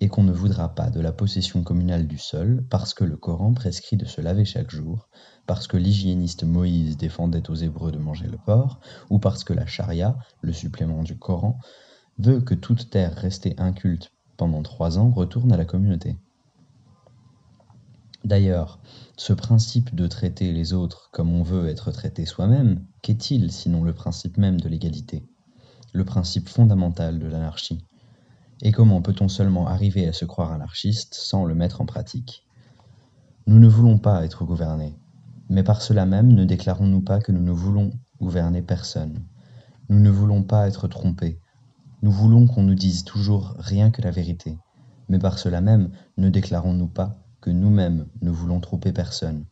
et qu'on ne voudra pas de la possession communale du sol, parce que le Coran prescrit de se laver chaque jour, parce que l'hygiéniste Moïse défendait aux Hébreux de manger le porc, ou parce que la charia, le supplément du Coran, veut que toute terre restée inculte pendant 3 ans retourne à la communauté. D'ailleurs, ce principe de traiter les autres comme on veut être traité soi-même, qu'est-il sinon le principe même de l'égalité, le principe fondamental de l'anarchie? Et comment peut-on seulement arriver à se croire anarchiste sans le mettre en pratique? Nous ne voulons pas être gouvernés, mais par cela même ne déclarons-nous pas que nous ne voulons gouverner personne. Nous ne voulons pas être trompés, nous voulons qu'on nous dise toujours rien que la vérité, mais par cela même ne déclarons-nous pas que nous-mêmes ne voulons tromper personne,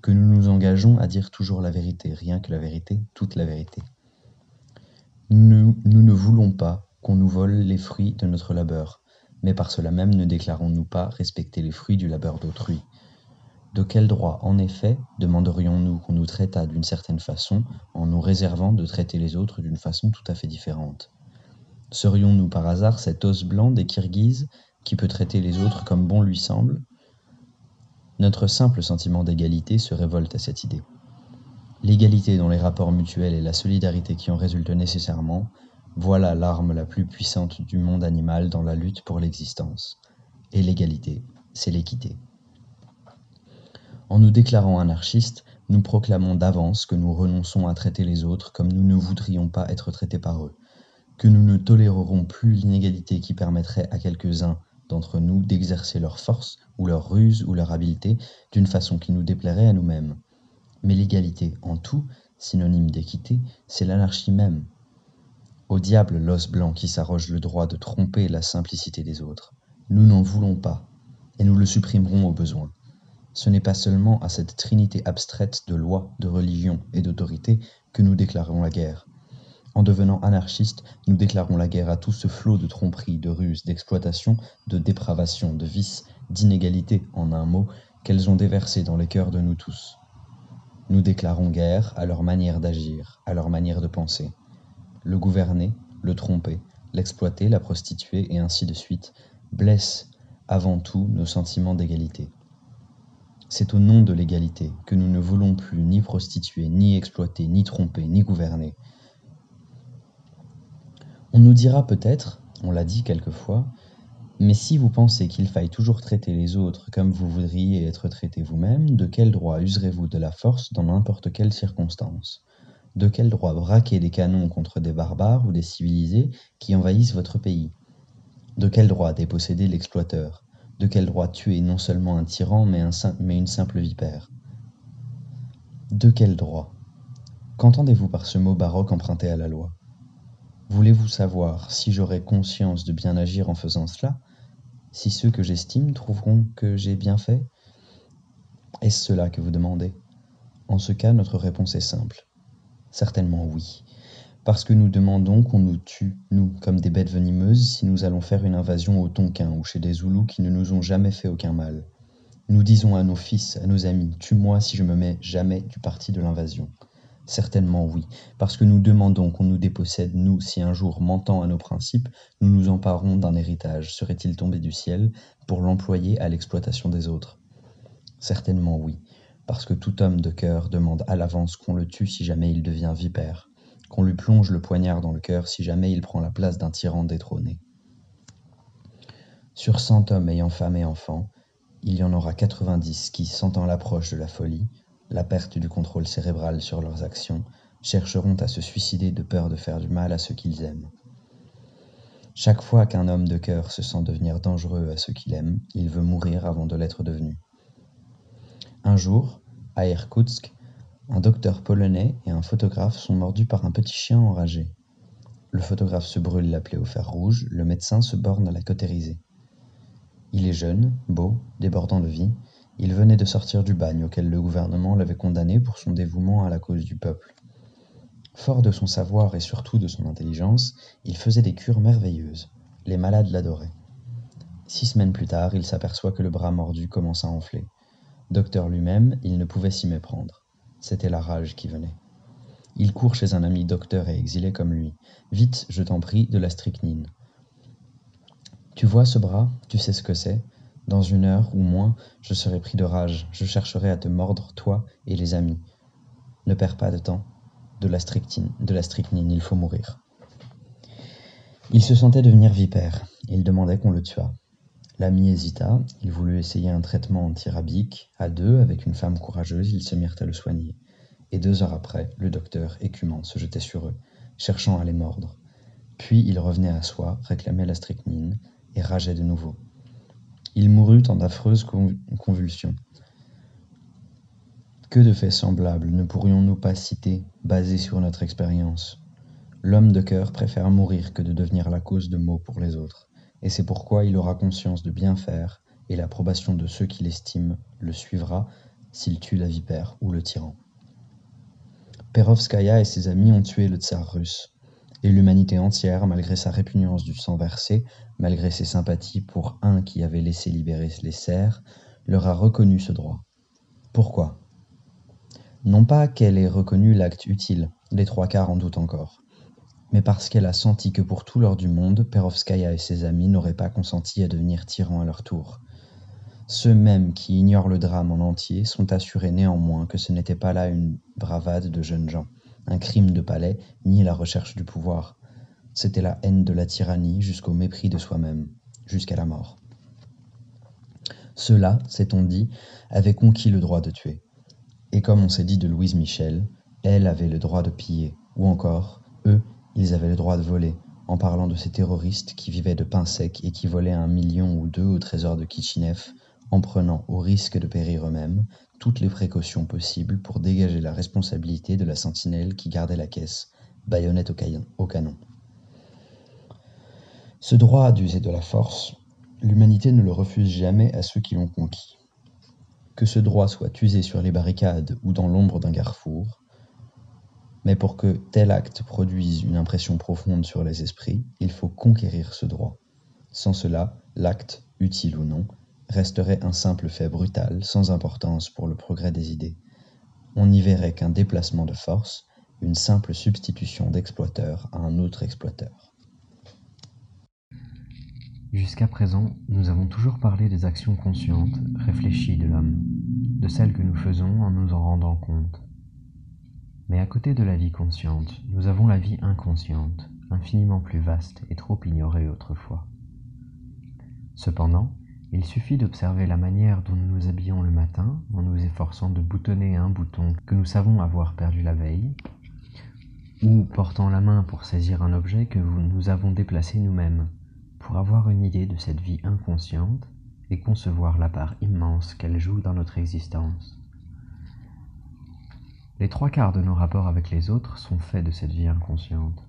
que nous nous engageons à dire toujours la vérité, rien que la vérité, toute la vérité. Nous ne voulons pas qu'on nous vole les fruits de notre labeur, mais par cela même ne déclarons-nous pas respecter les fruits du labeur d'autrui. De quel droit, en effet, demanderions-nous qu'on nous traitât d'une certaine façon en nous réservant de traiter les autres d'une façon tout à fait différente? Serions-nous par hasard cet os blanc des Kirghizes qui peut traiter les autres comme bon lui semble? Notre simple sentiment d'égalité se révolte à cette idée. L'égalité dans les rapports mutuels et la solidarité qui en résultent nécessairement, voilà l'arme la plus puissante du monde animal dans la lutte pour l'existence. Et l'égalité, c'est l'équité. En nous déclarant anarchistes, nous proclamons d'avance que nous renonçons à traiter les autres comme nous ne voudrions pas être traités par eux, que nous ne tolérerons plus l'inégalité qui permettrait à quelques-uns d'entre nous d'exercer leur force ou leur ruse ou leur habileté d'une façon qui nous déplairait à nous-mêmes. Mais l'égalité en tout, synonyme d'équité, c'est l'anarchie même. Au diable l'os blanc qui s'arroge le droit de tromper la simplicité des autres. Nous n'en voulons pas, et nous le supprimerons au besoin. Ce n'est pas seulement à cette trinité abstraite de loi, de religion et d'autorité que nous déclarons la guerre. En devenant anarchistes, nous déclarons la guerre à tout ce flot de tromperies, de ruses, d'exploitation, de dépravation, de vices, d'inégalité, en un mot, qu'elles ont déversé dans les cœurs de nous tous. Nous déclarons guerre à leur manière d'agir, à leur manière de penser. Le gouverner, le tromper, l'exploiter, la prostituer, et ainsi de suite, blesse avant tout nos sentiments d'égalité. C'est au nom de l'égalité que nous ne voulons plus ni prostituer, ni exploiter, ni tromper, ni gouverner. On nous dira peut-être, on l'a dit quelquefois, mais si vous pensez qu'il faille toujours traiter les autres comme vous voudriez être traité vous-même, de quel droit userez-vous de la force dans n'importe quelle circonstance? De quel droit braquer des canons contre des barbares ou des civilisés qui envahissent votre pays? De quel droit déposséder l'exploiteur? De quel droit tuer non seulement un tyran mais une simple vipère? De quel droit? Qu'entendez-vous par ce mot baroque emprunté à la loi? Voulez-vous savoir si j'aurai conscience de bien agir en faisant cela? Si ceux que j'estime trouveront que j'ai bien fait? Est-ce cela que vous demandez? En ce cas, notre réponse est simple. Certainement oui. Parce que nous demandons qu'on nous tue, nous, comme des bêtes venimeuses, si nous allons faire une invasion aux Tonkin ou chez des Zoulous qui ne nous ont jamais fait aucun mal. Nous disons à nos fils, à nos amis, tue-moi si je me mets jamais du parti de l'invasion. Certainement oui, parce que nous demandons qu'on nous dépossède, nous, si un jour, mentant à nos principes, nous nous emparons d'un héritage, serait-il tombé du ciel, pour l'employer à l'exploitation des autres? Certainement oui, parce que tout homme de cœur demande à l'avance qu'on le tue si jamais il devient vipère, qu'on lui plonge le poignard dans le cœur si jamais il prend la place d'un tyran détrôné. Sur 100 hommes ayant femme et enfants, il y en aura 90 qui, sentant l'approche de la folie, la perte du contrôle cérébral sur leurs actions, chercheront à se suicider de peur de faire du mal à ceux qu'ils aiment. Chaque fois qu'un homme de cœur se sent devenir dangereux à ceux qu'il aime, il veut mourir avant de l'être devenu. Un jour, à Irkoutsk, un docteur polonais et un photographe sont mordus par un petit chien enragé. Le photographe se brûle la plaie au fer rouge, le médecin se borne à la cautériser. Il est jeune, beau, débordant de vie, Il venait de sortir du bagne auquel le gouvernement l'avait condamné pour son dévouement à la cause du peuple. Fort de son savoir et surtout de son intelligence, il faisait des cures merveilleuses. Les malades l'adoraient. 6 semaines plus tard, il s'aperçoit que le bras mordu commence à enfler. Docteur lui-même, il ne pouvait s'y méprendre. C'était la rage qui venait. Il court chez un ami docteur et exilé comme lui. « Vite, je t'en prie, de la strychnine. »« Tu vois ce bras, tu sais ce que c'est. Dans 1 heure ou moins, je serai pris de rage. Je chercherai à te mordre, toi et les amis. Ne perds pas de temps. De la strychnine, il faut mourir. » Il se sentait devenir vipère. Il demandait qu'on le tuât. L'ami hésita, il voulut essayer un traitement antirabique. À 2, avec une femme courageuse, ils se mirent à le soigner. Et 2 heures après, le docteur, écumant, se jetait sur eux, cherchant à les mordre. Puis il revenait à soi, réclamait la strychnine, et rageait de nouveau. Il mourut en d'affreuses convulsions. Que de faits semblables ne pourrions-nous pas citer, basés sur notre expérience? L'homme de cœur préfère mourir que de devenir la cause de maux pour les autres, et c'est pourquoi il aura conscience de bien faire, et l'approbation de ceux qui l'estiment le suivra s'il tue la vipère ou le tyran. Perovskaya et ses amis ont tué le tsar russe, et l'humanité entière, malgré sa répugnance du sang versé, malgré ses sympathies pour un qui avait laissé libérer les serfs, leur a reconnu ce droit. Pourquoi? Non pas qu'elle ait reconnu l'acte utile, les 3/4 en doutent encore, mais parce qu'elle a senti que pour tout l'or du monde, Perovskaya et ses amis n'auraient pas consenti à devenir tyrans à leur tour. Ceux mêmes qui ignorent le drame en entier sont assurés néanmoins que ce n'était pas là une bravade de jeunes gens, un crime de palais, ni la recherche du pouvoir. C'était la haine de la tyrannie jusqu'au mépris de soi-même, jusqu'à la mort. Ceux-là, s'est-on dit, avaient conquis le droit de tuer. Et comme on s'est dit de Louise Michel, elle avait le droit de piller, ou encore, eux, ils avaient le droit de voler, en parlant de ces terroristes qui vivaient de pain sec et qui volaient 1 million ou 2 au trésor de Kitchinev, en prenant, au risque de périr eux-mêmes, toutes les précautions possibles pour dégager la responsabilité de la sentinelle qui gardait la caisse, baïonnette au canon. Ce droit d'user de la force, l'humanité ne le refuse jamais à ceux qui l'ont conquis. Que ce droit soit usé sur les barricades ou dans l'ombre d'un carrefour, mais pour que tel acte produise une impression profonde sur les esprits, il faut conquérir ce droit. Sans cela, l'acte, utile ou non, resterait un simple fait brutal, sans importance pour le progrès des idées. On n'y verrait qu'un déplacement de force, une simple substitution d'exploiteur à un autre exploiteur. Jusqu'à présent, nous avons toujours parlé des actions conscientes, réfléchies de l'homme, de celles que nous faisons en nous en rendant compte. Mais à côté de la vie consciente, nous avons la vie inconsciente, infiniment plus vaste et trop ignorée autrefois. Cependant, il suffit d'observer la manière dont nous nous habillons le matin, en nous efforçant de boutonner un bouton que nous savons avoir perdu la veille, ou portant la main pour saisir un objet que nous avons déplacé nous-mêmes, pour avoir une idée de cette vie inconsciente et concevoir la part immense qu'elle joue dans notre existence. Les 3/4 de nos rapports avec les autres sont faits de cette vie inconsciente.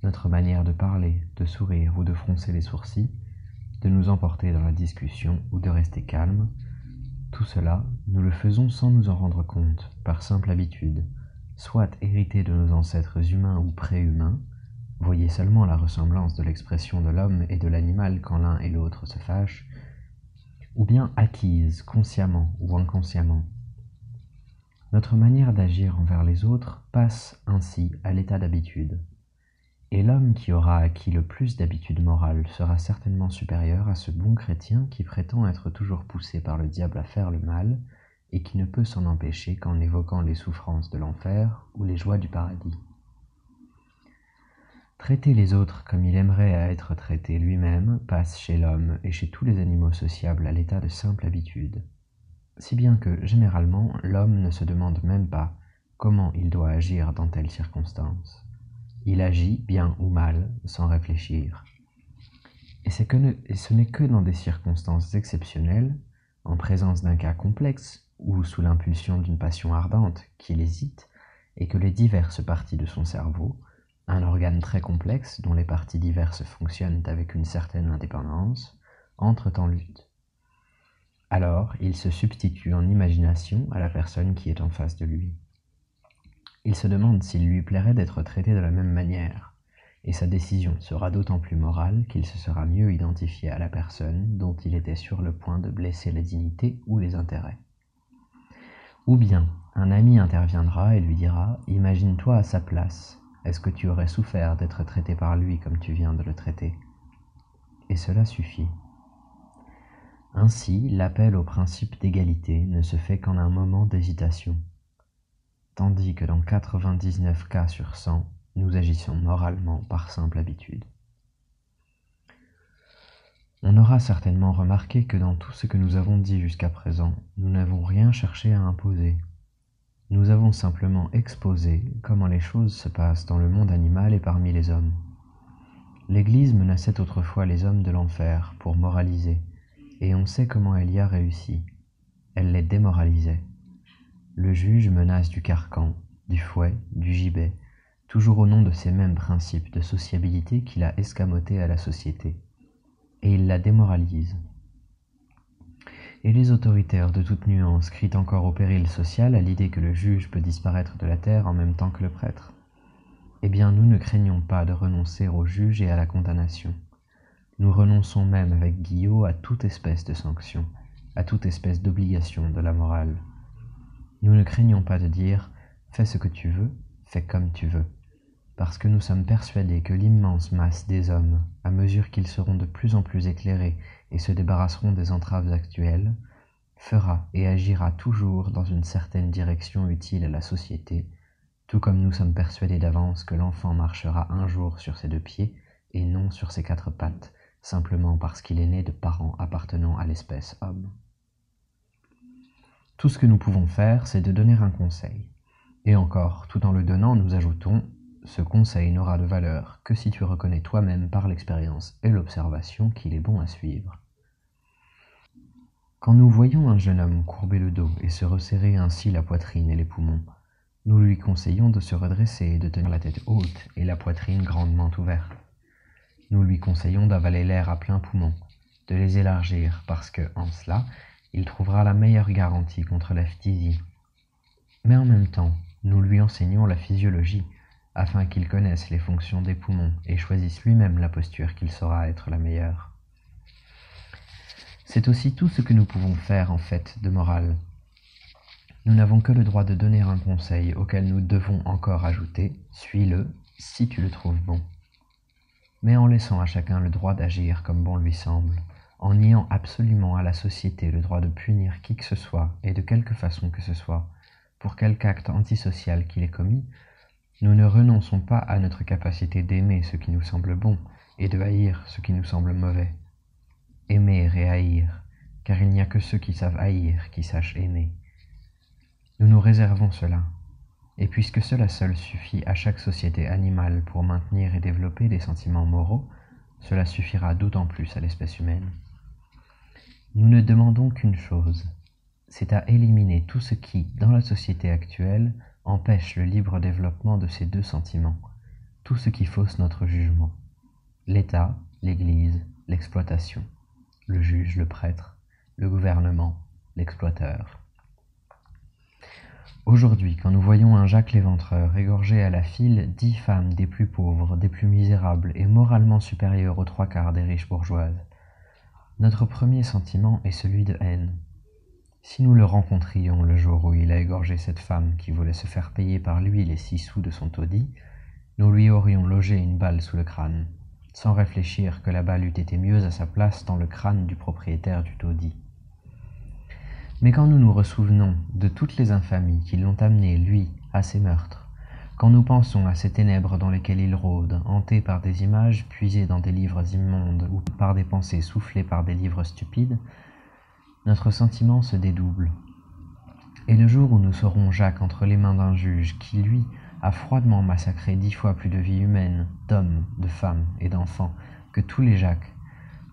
Notre manière de parler, de sourire ou de froncer les sourcils, de nous emporter dans la discussion ou de rester calme, tout cela, nous le faisons sans nous en rendre compte, par simple habitude, soit hérité de nos ancêtres humains ou préhumains, voyez seulement la ressemblance de l'expression de l'homme et de l'animal quand l'un et l'autre se fâchent, ou bien acquise, consciemment ou inconsciemment. Notre manière d'agir envers les autres passe ainsi à l'état d'habitude. Et l'homme qui aura acquis le plus d'habitude morale sera certainement supérieur à ce bon chrétien qui prétend être toujours poussé par le diable à faire le mal et qui ne peut s'en empêcher qu'en évoquant les souffrances de l'enfer ou les joies du paradis. Traiter les autres comme il aimerait à être traité lui-même passe chez l'homme et chez tous les animaux sociables à l'état de simple habitude. Si bien que, généralement, l'homme ne se demande même pas comment il doit agir dans telle circonstance. Il agit, bien ou mal, sans réfléchir. Et ce n'est que dans des circonstances exceptionnelles, en présence d'un cas complexe, ou sous l'impulsion d'une passion ardente, qu'il hésite, et que les diverses parties de son cerveau, un organe très complexe dont les parties diverses fonctionnent avec une certaine indépendance, entrent en lutte. Alors, il se substitue en imagination à la personne qui est en face de lui. Il se demande s'il lui plairait d'être traité de la même manière, et sa décision sera d'autant plus morale qu'il se sera mieux identifié à la personne dont il était sur le point de blesser la dignité ou les intérêts. Ou bien, un ami interviendra et lui dira « Imagine-toi à sa place, est-ce que tu aurais souffert d'être traité par lui comme tu viens de le traiter ?» Et cela suffit. Ainsi, l'appel au principe d'égalité ne se fait qu'en un moment d'hésitation, tandis que dans 99 cas sur 100, nous agissons moralement par simple habitude. On aura certainement remarqué que dans tout ce que nous avons dit jusqu'à présent, nous n'avons rien cherché à imposer. Nous avons simplement exposé comment les choses se passent dans le monde animal et parmi les hommes. L'Église menaçait autrefois les hommes de l'enfer pour moraliser, et on sait comment elle y a réussi. Elle les démoralisait. Le juge menace du carcan, du fouet, du gibet, toujours au nom de ces mêmes principes de sociabilité qu'il a escamotés à la société, et il la démoralise. Et les autoritaires de toute nuance crient encore au péril social à l'idée que le juge peut disparaître de la terre en même temps que le prêtre. Eh bien, nous ne craignons pas de renoncer au juge et à la condamnation. Nous renonçons même avec Guillot à toute espèce de sanction, à toute espèce d'obligation de la morale. Nous ne craignons pas de dire « fais ce que tu veux, fais comme tu veux », parce que nous sommes persuadés que l'immense masse des hommes, à mesure qu'ils seront de plus en plus éclairés et se débarrasseront des entraves actuelles, fera et agira toujours dans une certaine direction utile à la société, tout comme nous sommes persuadés d'avance que l'enfant marchera un jour sur ses 2 pieds et non sur ses 4 pattes, simplement parce qu'il est né de parents appartenant à l'espèce homme. Tout ce que nous pouvons faire, c'est de donner un conseil. Et encore, tout en le donnant, nous ajoutons « Ce conseil n'aura de valeur que si tu reconnais toi-même par l'expérience et l'observation qu'il est bon à suivre. » Quand nous voyons un jeune homme courber le dos et se resserrer ainsi la poitrine et les poumons, nous lui conseillons de se redresser et de tenir la tête haute et la poitrine grandement ouverte. Nous lui conseillons d'avaler l'air à plein poumon, de les élargir parce que, en cela, il trouvera la meilleure garantie contre la phtisie. Mais en même temps, nous lui enseignons la physiologie, afin qu'il connaisse les fonctions des poumons et choisisse lui-même la posture qu'il saura être la meilleure. C'est aussi tout ce que nous pouvons faire en fait de morale. Nous n'avons que le droit de donner un conseil auquel nous devons encore ajouter « suis-le si tu le trouves bon ». Mais en laissant à chacun le droit d'agir comme bon lui semble, en niant absolument à la société le droit de punir qui que ce soit et de quelque façon que ce soit, pour quelque acte antisocial qu'il ait commis, nous ne renonçons pas à notre capacité d'aimer ce qui nous semble bon et de haïr ce qui nous semble mauvais. Aimer et haïr, car il n'y a que ceux qui savent haïr qui sachent aimer. Nous nous réservons cela, et puisque cela seul suffit à chaque société animale pour maintenir et développer des sentiments moraux, cela suffira d'autant plus à l'espèce humaine. Nous ne demandons qu'une chose, c'est à éliminer tout ce qui, dans la société actuelle, empêche le libre développement de ces 2 sentiments, tout ce qui fausse notre jugement. L'État, l'Église, l'exploitation, le juge, le prêtre, le gouvernement, l'exploiteur. Aujourd'hui, quand nous voyons un Jacques l'Éventreur égorger à la file 10 femmes des plus pauvres, des plus misérables et moralement supérieures aux 3/4 des riches bourgeoises, notre premier sentiment est celui de haine. Si nous le rencontrions le jour où il a égorgé cette femme qui voulait se faire payer par lui les 6 sous de son taudis, nous lui aurions logé une balle sous le crâne, sans réfléchir que la balle eût été mieux à sa place dans le crâne du propriétaire du taudis. Mais quand nous nous ressouvenons de toutes les infamies qui l'ont amené, lui, à ces meurtres, quand nous pensons à ces ténèbres dans lesquelles il rôde, hanté par des images puisées dans des livres immondes ou par des pensées soufflées par des livres stupides, notre sentiment se dédouble. Et le jour où nous saurons Jacques entre les mains d'un juge qui, lui, a froidement massacré 10 fois plus de vies humaines, d'hommes, de femmes et d'enfants que tous les Jacques,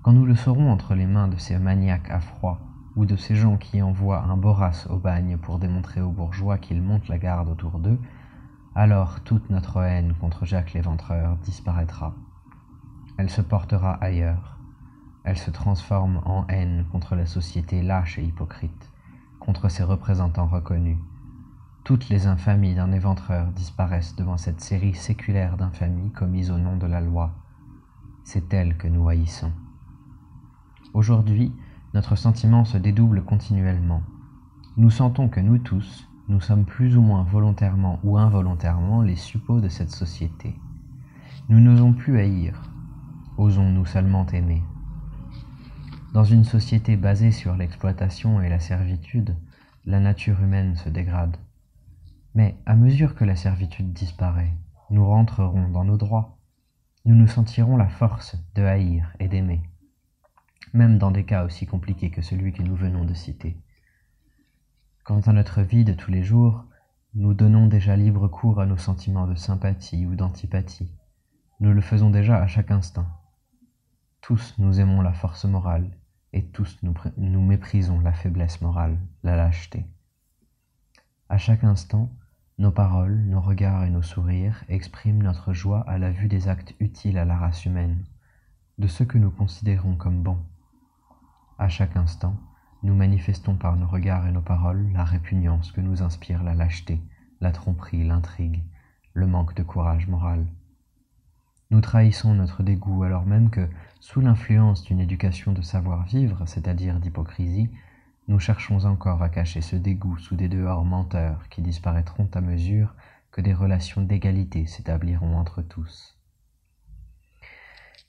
quand nous le saurons entre les mains de ces maniaques à froid, ou de ces gens qui envoient un Boras au bagne pour démontrer aux bourgeois qu'ils montent la garde autour d'eux, alors toute notre haine contre Jacques l'Éventreur disparaîtra. Elle se portera ailleurs. Elle se transforme en haine contre la société lâche et hypocrite, contre ses représentants reconnus. Toutes les infamies d'un éventreur disparaissent devant cette série séculaire d'infamies commises au nom de la loi. C'est elle que nous haïssons. Aujourd'hui, notre sentiment se dédouble continuellement. Nous sentons que nous tous, nous sommes plus ou moins volontairement ou involontairement les suppôts de cette société. Nous n'osons plus haïr, osons-nous seulement aimer. Dans une société basée sur l'exploitation et la servitude, la nature humaine se dégrade. Mais à mesure que la servitude disparaît, nous rentrerons dans nos droits. Nous nous sentirons la force de haïr et d'aimer, même dans des cas aussi compliqués que celui que nous venons de citer. Quant à notre vie de tous les jours, nous donnons déjà libre cours à nos sentiments de sympathie ou d'antipathie. Nous le faisons déjà à chaque instant. Tous nous aimons la force morale, et tous nous méprisons la faiblesse morale, la lâcheté. À chaque instant, nos paroles, nos regards et nos sourires expriment notre joie à la vue des actes utiles à la race humaine, de ceux que nous considérons comme bons. À chaque instant, nous manifestons par nos regards et nos paroles la répugnance que nous inspire la lâcheté, la tromperie, l'intrigue, le manque de courage moral. Nous trahissons notre dégoût alors même que, sous l'influence d'une éducation de savoir-vivre, c'est-à-dire d'hypocrisie, nous cherchons encore à cacher ce dégoût sous des dehors menteurs qui disparaîtront à mesure que des relations d'égalité s'établiront entre tous.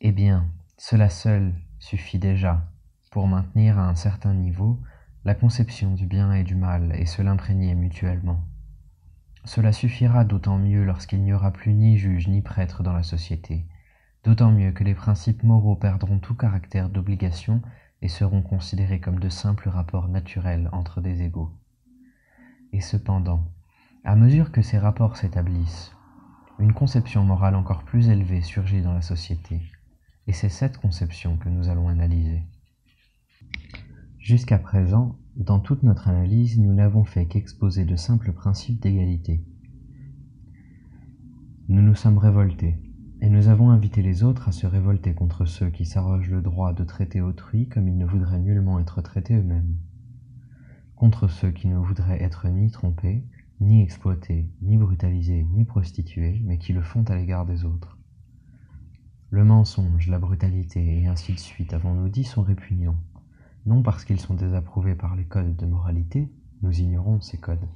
Eh bien, cela seul suffit déjà pour maintenir à un certain niveau la conception du bien et du mal et se l'imprégner mutuellement. Cela suffira d'autant mieux lorsqu'il n'y aura plus ni juge ni prêtre dans la société, d'autant mieux que les principes moraux perdront tout caractère d'obligation et seront considérés comme de simples rapports naturels entre des égaux. Et cependant, à mesure que ces rapports s'établissent, une conception morale encore plus élevée surgit dans la société, et c'est cette conception que nous allons analyser. Jusqu'à présent, dans toute notre analyse, nous n'avons fait qu'exposer de simples principes d'égalité. Nous nous sommes révoltés, et nous avons invité les autres à se révolter contre ceux qui s'arrogent le droit de traiter autrui comme ils ne voudraient nullement être traités eux-mêmes, contre ceux qui ne voudraient être ni trompés, ni exploités, ni brutalisés, ni prostitués, mais qui le font à l'égard des autres. Le mensonge, la brutalité, et ainsi de suite, avons-nous dit, sont répugnants, non parce qu'ils sont désapprouvés par les codes de moralité, nous ignorons ces codes.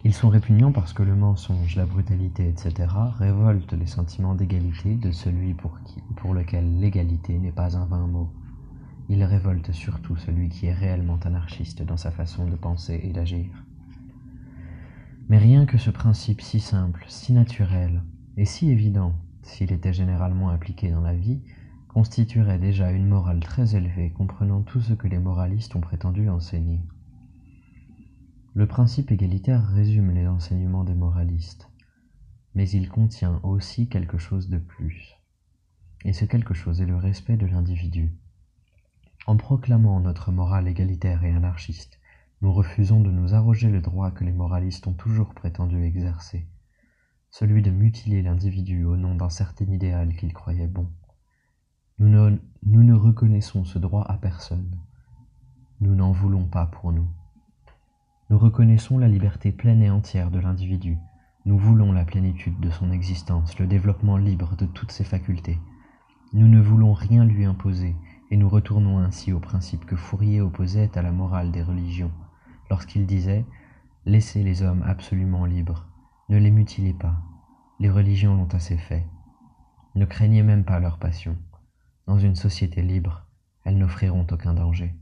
Ils sont répugnants parce que le mensonge, la brutalité, etc. révoltent les sentiments d'égalité de celui pour lequel l'égalité n'est pas un vain mot. Ils révoltent surtout celui qui est réellement anarchiste dans sa façon de penser et d'agir. Mais rien que ce principe si simple, si naturel, et si évident, s'il était généralement appliqué dans la vie, constituerait déjà une morale très élevée comprenant tout ce que les moralistes ont prétendu enseigner. Le principe égalitaire résume les enseignements des moralistes, mais il contient aussi quelque chose de plus. Et ce quelque chose est le respect de l'individu. En proclamant notre morale égalitaire et anarchiste, nous refusons de nous arroger le droit que les moralistes ont toujours prétendu exercer, celui de mutiler l'individu au nom d'un certain idéal qu'ils croyaient bon. Nous ne reconnaissons ce droit à personne. Nous n'en voulons pas pour nous. Nous reconnaissons la liberté pleine et entière de l'individu. Nous voulons la plénitude de son existence, le développement libre de toutes ses facultés. Nous ne voulons rien lui imposer, et nous retournons ainsi au principe que Fourier opposait à la morale des religions, lorsqu'il disait « Laissez les hommes absolument libres, ne les mutilez pas, les religions l'ont assez fait. Ne craignez même pas leurs passions. Dans une société libre, elles n'offriront aucun danger.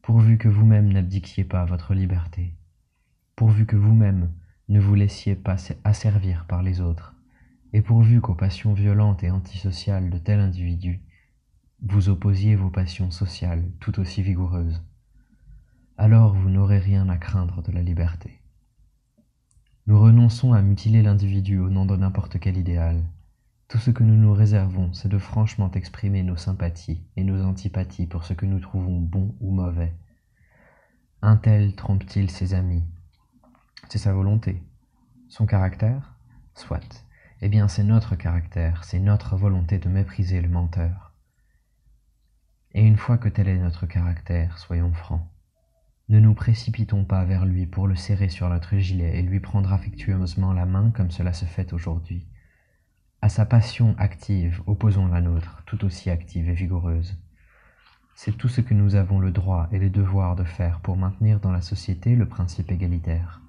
Pourvu que vous-même n'abdiquiez pas votre liberté, pourvu que vous-même ne vous laissiez pas asservir par les autres, et pourvu qu'aux passions violentes et antisociales de tel individu, vous opposiez vos passions sociales tout aussi vigoureuses, alors vous n'aurez rien à craindre de la liberté. Nous renonçons à mutiler l'individu au nom de n'importe quel idéal. Tout ce que nous nous réservons, c'est de franchement exprimer nos sympathies et nos antipathies pour ce que nous trouvons bon ou mauvais. Un tel trompe-t-il ses amis? C'est sa volonté. Son caractère? Soit. Eh bien, c'est notre caractère, c'est notre volonté de mépriser le menteur. Et une fois que tel est notre caractère, soyons francs. Ne nous précipitons pas vers lui pour le serrer sur notre gilet et lui prendre affectueusement la main comme cela se fait aujourd'hui. À sa passion active, opposons la nôtre, tout aussi active et vigoureuse. C'est tout ce que nous avons le droit et le devoir de faire pour maintenir dans la société le principe égalitaire.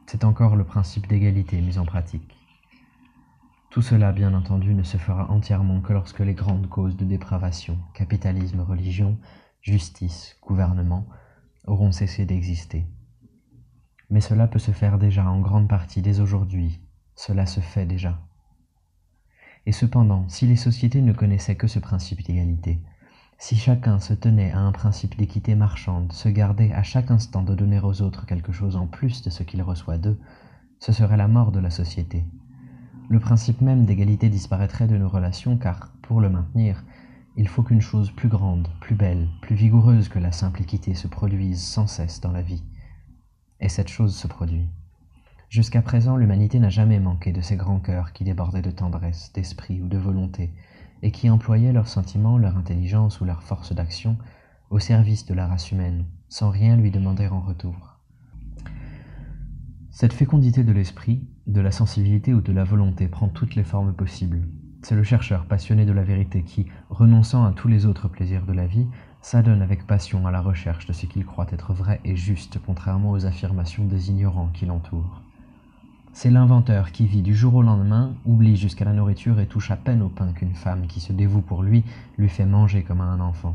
C'est encore le principe d'égalité mis en pratique. Tout cela, bien entendu, ne se fera entièrement que lorsque les grandes causes de dépravation, capitalisme, religion, justice, gouvernement, auront cessé d'exister. Mais cela peut se faire déjà en grande partie dès aujourd'hui, cela se fait déjà. Et cependant, si les sociétés ne connaissaient que ce principe d'égalité, si chacun se tenait à un principe d'équité marchande, se gardait à chaque instant de donner aux autres quelque chose en plus de ce qu'il reçoit d'eux, ce serait la mort de la société. Le principe même d'égalité disparaîtrait de nos relations car, pour le maintenir, il faut qu'une chose plus grande, plus belle, plus vigoureuse que la simple équité se produise sans cesse dans la vie. Et cette chose se produit. Jusqu'à présent, l'humanité n'a jamais manqué de ces grands cœurs qui débordaient de tendresse, d'esprit ou de volonté, et qui employaient leurs sentiments, leur intelligence ou leur force d'action au service de la race humaine, sans rien lui demander en retour. Cette fécondité de l'esprit, de la sensibilité ou de la volonté prend toutes les formes possibles. C'est le chercheur passionné de la vérité qui, renonçant à tous les autres plaisirs de la vie, s'adonne avec passion à la recherche de ce qu'il croit être vrai et juste, contrairement aux affirmations des ignorants qui l'entourent. C'est l'inventeur qui vit du jour au lendemain, oublie jusqu'à la nourriture et touche à peine au pain qu'une femme qui se dévoue pour lui fait manger comme à un enfant,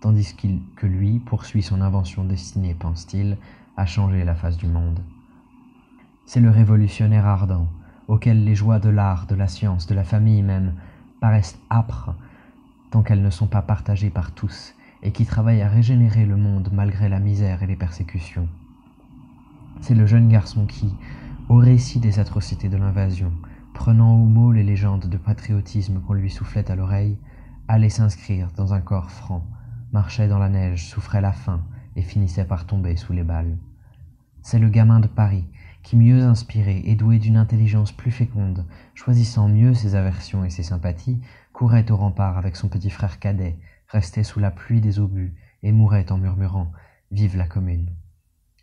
tandis que lui poursuit son invention destinée, pense-t-il, à changer la face du monde. C'est le révolutionnaire ardent, auquel les joies de l'art, de la science, de la famille même, paraissent âpres, tant qu'elles ne sont pas partagées par tous, et qui travaille à régénérer le monde malgré la misère et les persécutions. C'est le jeune garçon qui, au récit des atrocités de l'invasion, prenant au mot les légendes de patriotisme qu'on lui soufflait à l'oreille, allait s'inscrire dans un corps franc, marchait dans la neige, souffrait la faim et finissait par tomber sous les balles. C'est le gamin de Paris, qui, mieux inspiré et doué d'une intelligence plus féconde, choisissant mieux ses aversions et ses sympathies, courait au rempart avec son petit frère cadet, restait sous la pluie des obus et mourait en murmurant « Vive la Commune ».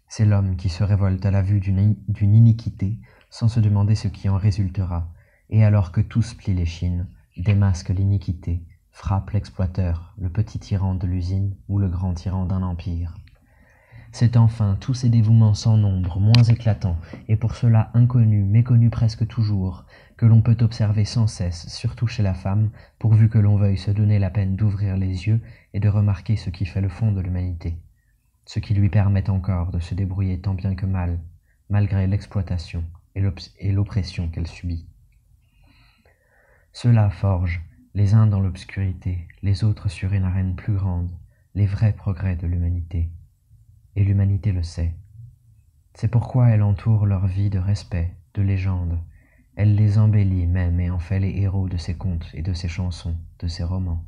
C'est l'homme qui se révolte à la vue d'une iniquité sans se demander ce qui en résultera, et alors que tous plient l'échine, démasque l'iniquité, frappe l'exploiteur, le petit tyran de l'usine ou le grand tyran d'un empire. C'est enfin tous ces dévouements sans nombre, moins éclatants, et pour cela inconnus, méconnus presque toujours, que l'on peut observer sans cesse, surtout chez la femme, pourvu que l'on veuille se donner la peine d'ouvrir les yeux et de remarquer ce qui fait le fond de l'humanité, ce qui lui permet encore de se débrouiller tant bien que mal, malgré l'exploitation et l'oppression qu'elle subit. Ceux-là forgent, les uns dans l'obscurité, les autres sur une arène plus grande, les vrais progrès de l'humanité. Et l'humanité le sait. C'est pourquoi elle entoure leur vie de respect, de légendes. Elle les embellit même et en fait les héros de ses contes et de ses chansons, de ses romans.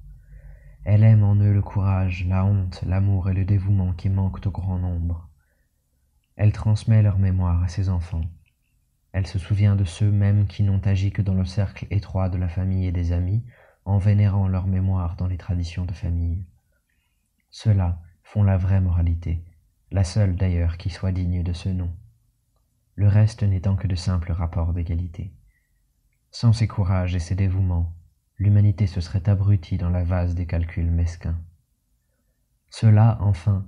Elle aime en eux le courage, la honte, l'amour et le dévouement qui manquent au grand nombre. Elle transmet leur mémoire à ses enfants. Elle se souvient de ceux mêmes qui n'ont agi que dans le cercle étroit de la famille et des amis, en vénérant leur mémoire dans les traditions de famille. Ceux-là font la vraie moralité, la seule d'ailleurs qui soit digne de ce nom, le reste n'étant que de simples rapports d'égalité. Sans ces courages et ces dévouements, l'humanité se serait abrutie dans la vase des calculs mesquins. Cela, enfin,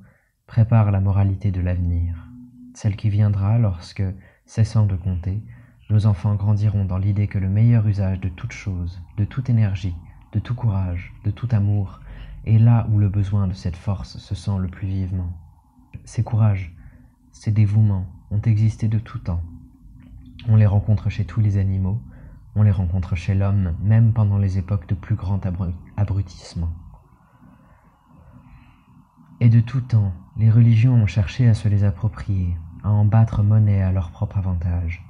prépare la moralité de l'avenir, celle qui viendra lorsque, cessant de compter, nos enfants grandiront dans l'idée que le meilleur usage de toute chose, de toute énergie, de tout courage, de tout amour, est là où le besoin de cette force se sent le plus vivement. Ces courages, ces dévouements ont existé de tout temps. On les rencontre chez tous les animaux, on les rencontre chez l'homme, même pendant les époques de plus grand abrutissement. Et de tout temps, les religions ont cherché à se les approprier, à en battre monnaie à leur propre avantage.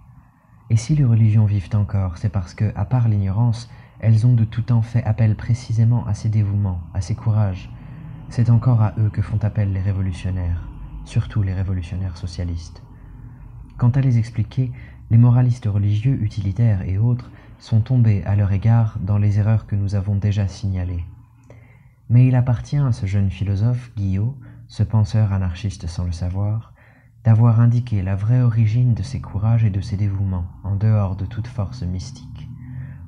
Et si les religions vivent encore, c'est parce que, à part l'ignorance, elles ont de tout temps fait appel précisément à ces dévouements, à ces courages. C'est encore à eux que font appel les révolutionnaires, surtout les révolutionnaires socialistes. Quant à les expliquer, les moralistes religieux, utilitaires et autres sont tombés à leur égard dans les erreurs que nous avons déjà signalées. Mais il appartient à ce jeune philosophe, Guillot, ce penseur anarchiste sans le savoir, d'avoir indiqué la vraie origine de ses courages et de ses dévouements, en dehors de toute force mystique,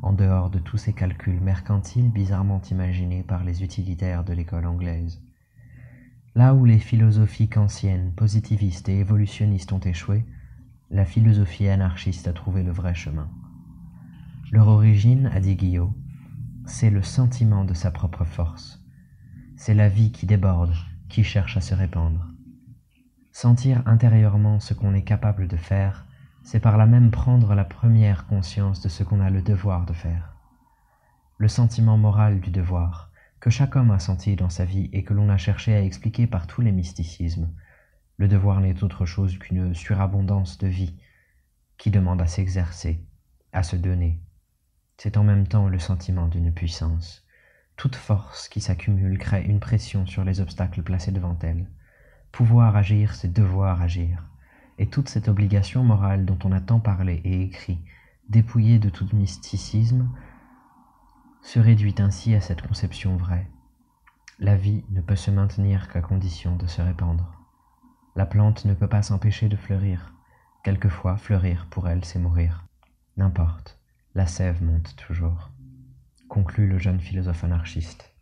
en dehors de tous ces calculs mercantiles bizarrement imaginés par les utilitaires de l'école anglaise. Là où les philosophies kantiennes, positivistes et évolutionnistes ont échoué, la philosophie anarchiste a trouvé le vrai chemin. Leur origine, a dit Guillot, c'est le sentiment de sa propre force. C'est la vie qui déborde, qui cherche à se répandre. Sentir intérieurement ce qu'on est capable de faire, c'est par là même prendre la première conscience de ce qu'on a le devoir de faire. Le sentiment moral du devoir, que chaque homme a senti dans sa vie et que l'on a cherché à expliquer par tous les mysticismes. Le devoir n'est autre chose qu'une surabondance de vie qui demande à s'exercer, à se donner. C'est en même temps le sentiment d'une puissance. Toute force qui s'accumule crée une pression sur les obstacles placés devant elle. Pouvoir agir, c'est devoir agir. Et toute cette obligation morale dont on a tant parlé et écrit, dépouillée de tout mysticisme, se réduit ainsi à cette conception vraie. La vie ne peut se maintenir qu'à condition de se répandre. La plante ne peut pas s'empêcher de fleurir. Quelquefois, fleurir, pour elle, c'est mourir. N'importe, la sève monte toujours, conclut le jeune philosophe anarchiste.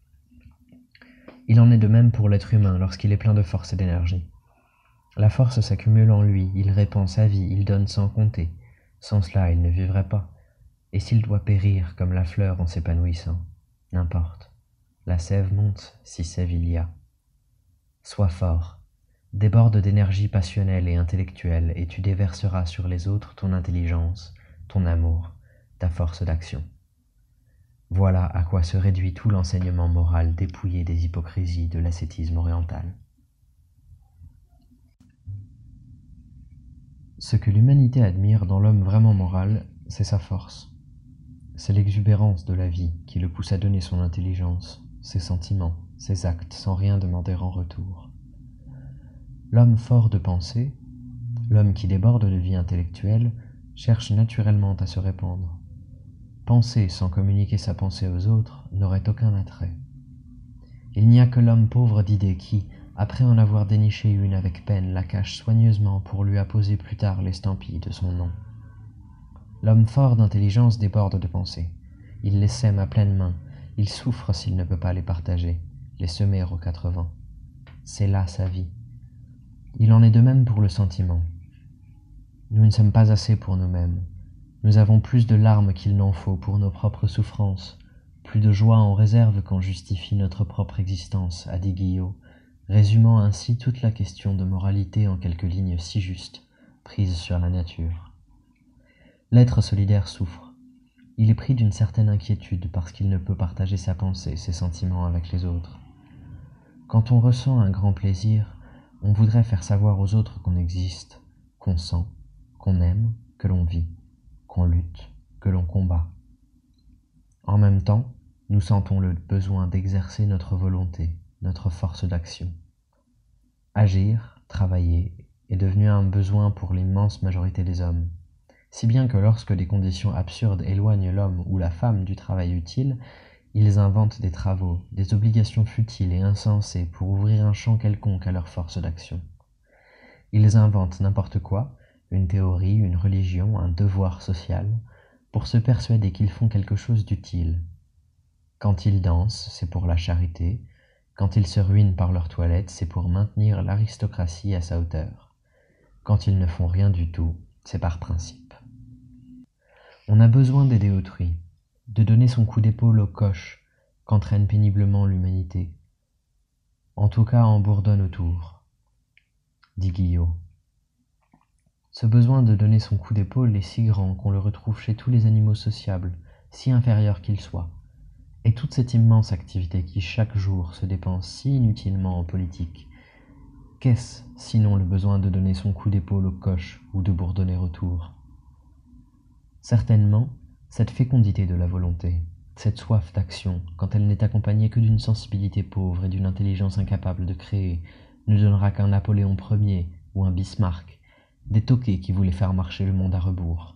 Il en est de même pour l'être humain lorsqu'il est plein de force et d'énergie. La force s'accumule en lui, il répand sa vie, il donne sans compter. Sans cela, il ne vivrait pas. Et s'il doit périr comme la fleur en s'épanouissant, n'importe, la sève monte si sève il y a. Sois fort, déborde d'énergie passionnelle et intellectuelle et tu déverseras sur les autres ton intelligence, ton amour, ta force d'action. Voilà à quoi se réduit tout l'enseignement moral dépouillé des hypocrisies de l'ascétisme oriental. Ce que l'humanité admire dans l'homme vraiment moral, c'est sa force. C'est l'exubérance de la vie qui le pousse à donner son intelligence, ses sentiments, ses actes sans rien demander en retour. L'homme fort de pensée, l'homme qui déborde de vie intellectuelle, cherche naturellement à se répandre. Penser sans communiquer sa pensée aux autres n'aurait aucun attrait. Il n'y a que l'homme pauvre d'idées qui, après en avoir déniché une avec peine, la cache soigneusement pour lui apposer plus tard l'estampille de son nom. L'homme fort d'intelligence déborde de pensée. Il les sème à pleine main, il souffre s'il ne peut pas les partager, les semer aux 4 vents. C'est là sa vie. Il en est de même pour le sentiment. Nous ne sommes pas assez pour nous-mêmes. Nous avons plus de larmes qu'il n'en faut pour nos propres souffrances, plus de joie en réserve qu'en justifie notre propre existence, a dit Guillot, résumant ainsi toute la question de moralité en quelques lignes si justes, prises sur la nature. L'être solidaire souffre. Il est pris d'une certaine inquiétude parce qu'il ne peut partager sa pensée, ses sentiments avec les autres. Quand on ressent un grand plaisir, on voudrait faire savoir aux autres qu'on existe, qu'on sent, qu'on aime, que l'on vit, qu'on lutte, que l'on combat. En même temps, nous sentons le besoin d'exercer notre volonté, notre force d'action. Agir, travailler, est devenu un besoin pour l'immense majorité des hommes. Si bien que lorsque des conditions absurdes éloignent l'homme ou la femme du travail utile, ils inventent des travaux, des obligations futiles et insensées pour ouvrir un champ quelconque à leur force d'action. Ils inventent n'importe quoi, une théorie, une religion, un devoir social, pour se persuader qu'ils font quelque chose d'utile. Quand ils dansent, c'est pour la charité, quand ils se ruinent par leur toilette, c'est pour maintenir l'aristocratie à sa hauteur. Quand ils ne font rien du tout, c'est par principe. On a besoin d'aider autrui, de donner son coup d'épaule au coche qu'entraîne péniblement l'humanité. En tout cas, en bourdonne autour, dit Guillot. Ce besoin de donner son coup d'épaule est si grand qu'on le retrouve chez tous les animaux sociables, si inférieurs qu'ils soient. Et toute cette immense activité qui chaque jour se dépense si inutilement en politique, qu'est-ce sinon le besoin de donner son coup d'épaule au coche ou de bourdonner autour? Certainement, cette fécondité de la volonté, cette soif d'action, quand elle n'est accompagnée que d'une sensibilité pauvre et d'une intelligence incapable de créer, ne donnera qu'un Napoléon Ier ou un Bismarck, des toqués qui voulaient faire marcher le monde à rebours.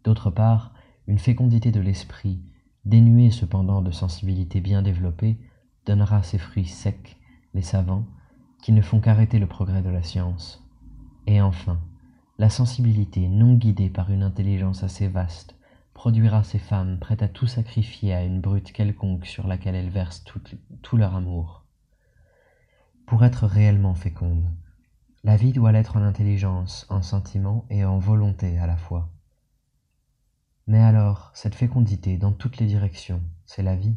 D'autre part, une fécondité de l'esprit, dénuée cependant de sensibilité bien développée, donnera ses fruits secs, les savants, qui ne font qu'arrêter le progrès de la science. Et enfin, la sensibilité, non guidée par une intelligence assez vaste, produira ces femmes prêtes à tout sacrifier à une brute quelconque sur laquelle elles versent tout leur amour. Pour être réellement féconde, la vie doit l'être en intelligence, en sentiment et en volonté à la fois. Mais alors, cette fécondité dans toutes les directions, c'est la vie,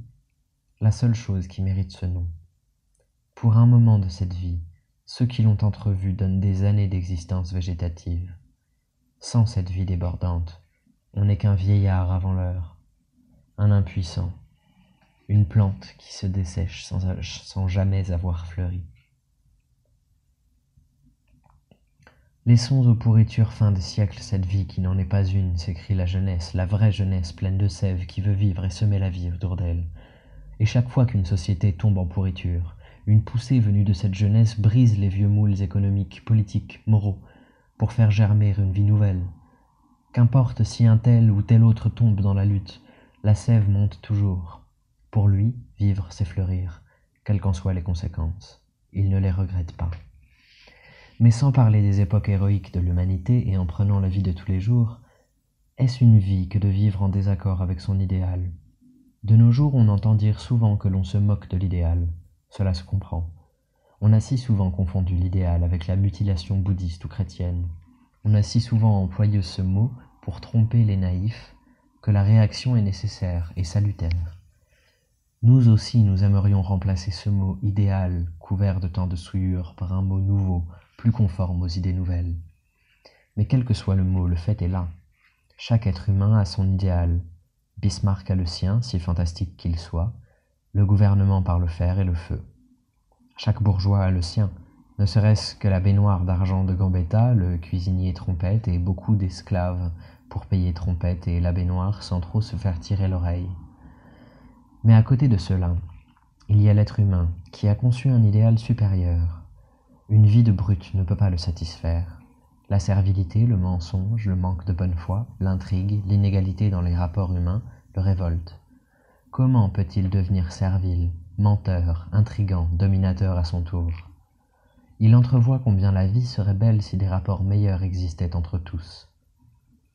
la seule chose qui mérite ce nom. Pour un moment de cette vie, ceux qui l'ont entrevue donnent des années d'existence végétative. Sans cette vie débordante, on n'est qu'un vieillard avant l'heure, un impuissant, une plante qui se dessèche sans jamais avoir fleuri. Laissons aux pourritures fin de siècle cette vie qui n'en est pas une, s'écrie la jeunesse, la vraie jeunesse pleine de sève qui veut vivre et semer la vie autour d'elle. Et chaque fois qu'une société tombe en pourriture, une poussée venue de cette jeunesse brise les vieux moules économiques, politiques, moraux, pour faire germer une vie nouvelle. Qu'importe si un tel ou tel autre tombe dans la lutte, la sève monte toujours. Pour lui, vivre, c'est fleurir, quelles qu'en soient les conséquences. Il ne les regrette pas. Mais sans parler des époques héroïques de l'humanité et en prenant la vie de tous les jours, est-ce une vie que de vivre en désaccord avec son idéal ? De nos jours, on entend dire souvent que l'on se moque de l'idéal. Cela se comprend. On a si souvent confondu l'idéal avec la mutilation bouddhiste ou chrétienne. On a si souvent employé ce mot pour tromper les naïfs que la réaction est nécessaire et salutaire. Nous aussi, nous aimerions remplacer ce mot idéal, couvert de tant de souillures, par un mot nouveau, plus conforme aux idées nouvelles. Mais quel que soit le mot, le fait est là. Chaque être humain a son idéal. Bismarck a le sien, si fantastique qu'il soit. Le gouvernement par le fer et le feu. Chaque bourgeois a le sien, ne serait-ce que la baignoire d'argent de Gambetta, le cuisinier trompette et beaucoup d'esclaves pour payer trompette et la baignoire sans trop se faire tirer l'oreille. Mais à côté de cela, il y a l'être humain qui a conçu un idéal supérieur. Une vie de brute ne peut pas le satisfaire. La servilité, le mensonge, le manque de bonne foi, l'intrigue, l'inégalité dans les rapports humains le révoltent. Comment peut-il devenir servile, menteur, intrigant, dominateur à son tour ? Il entrevoit combien la vie serait belle si des rapports meilleurs existaient entre tous.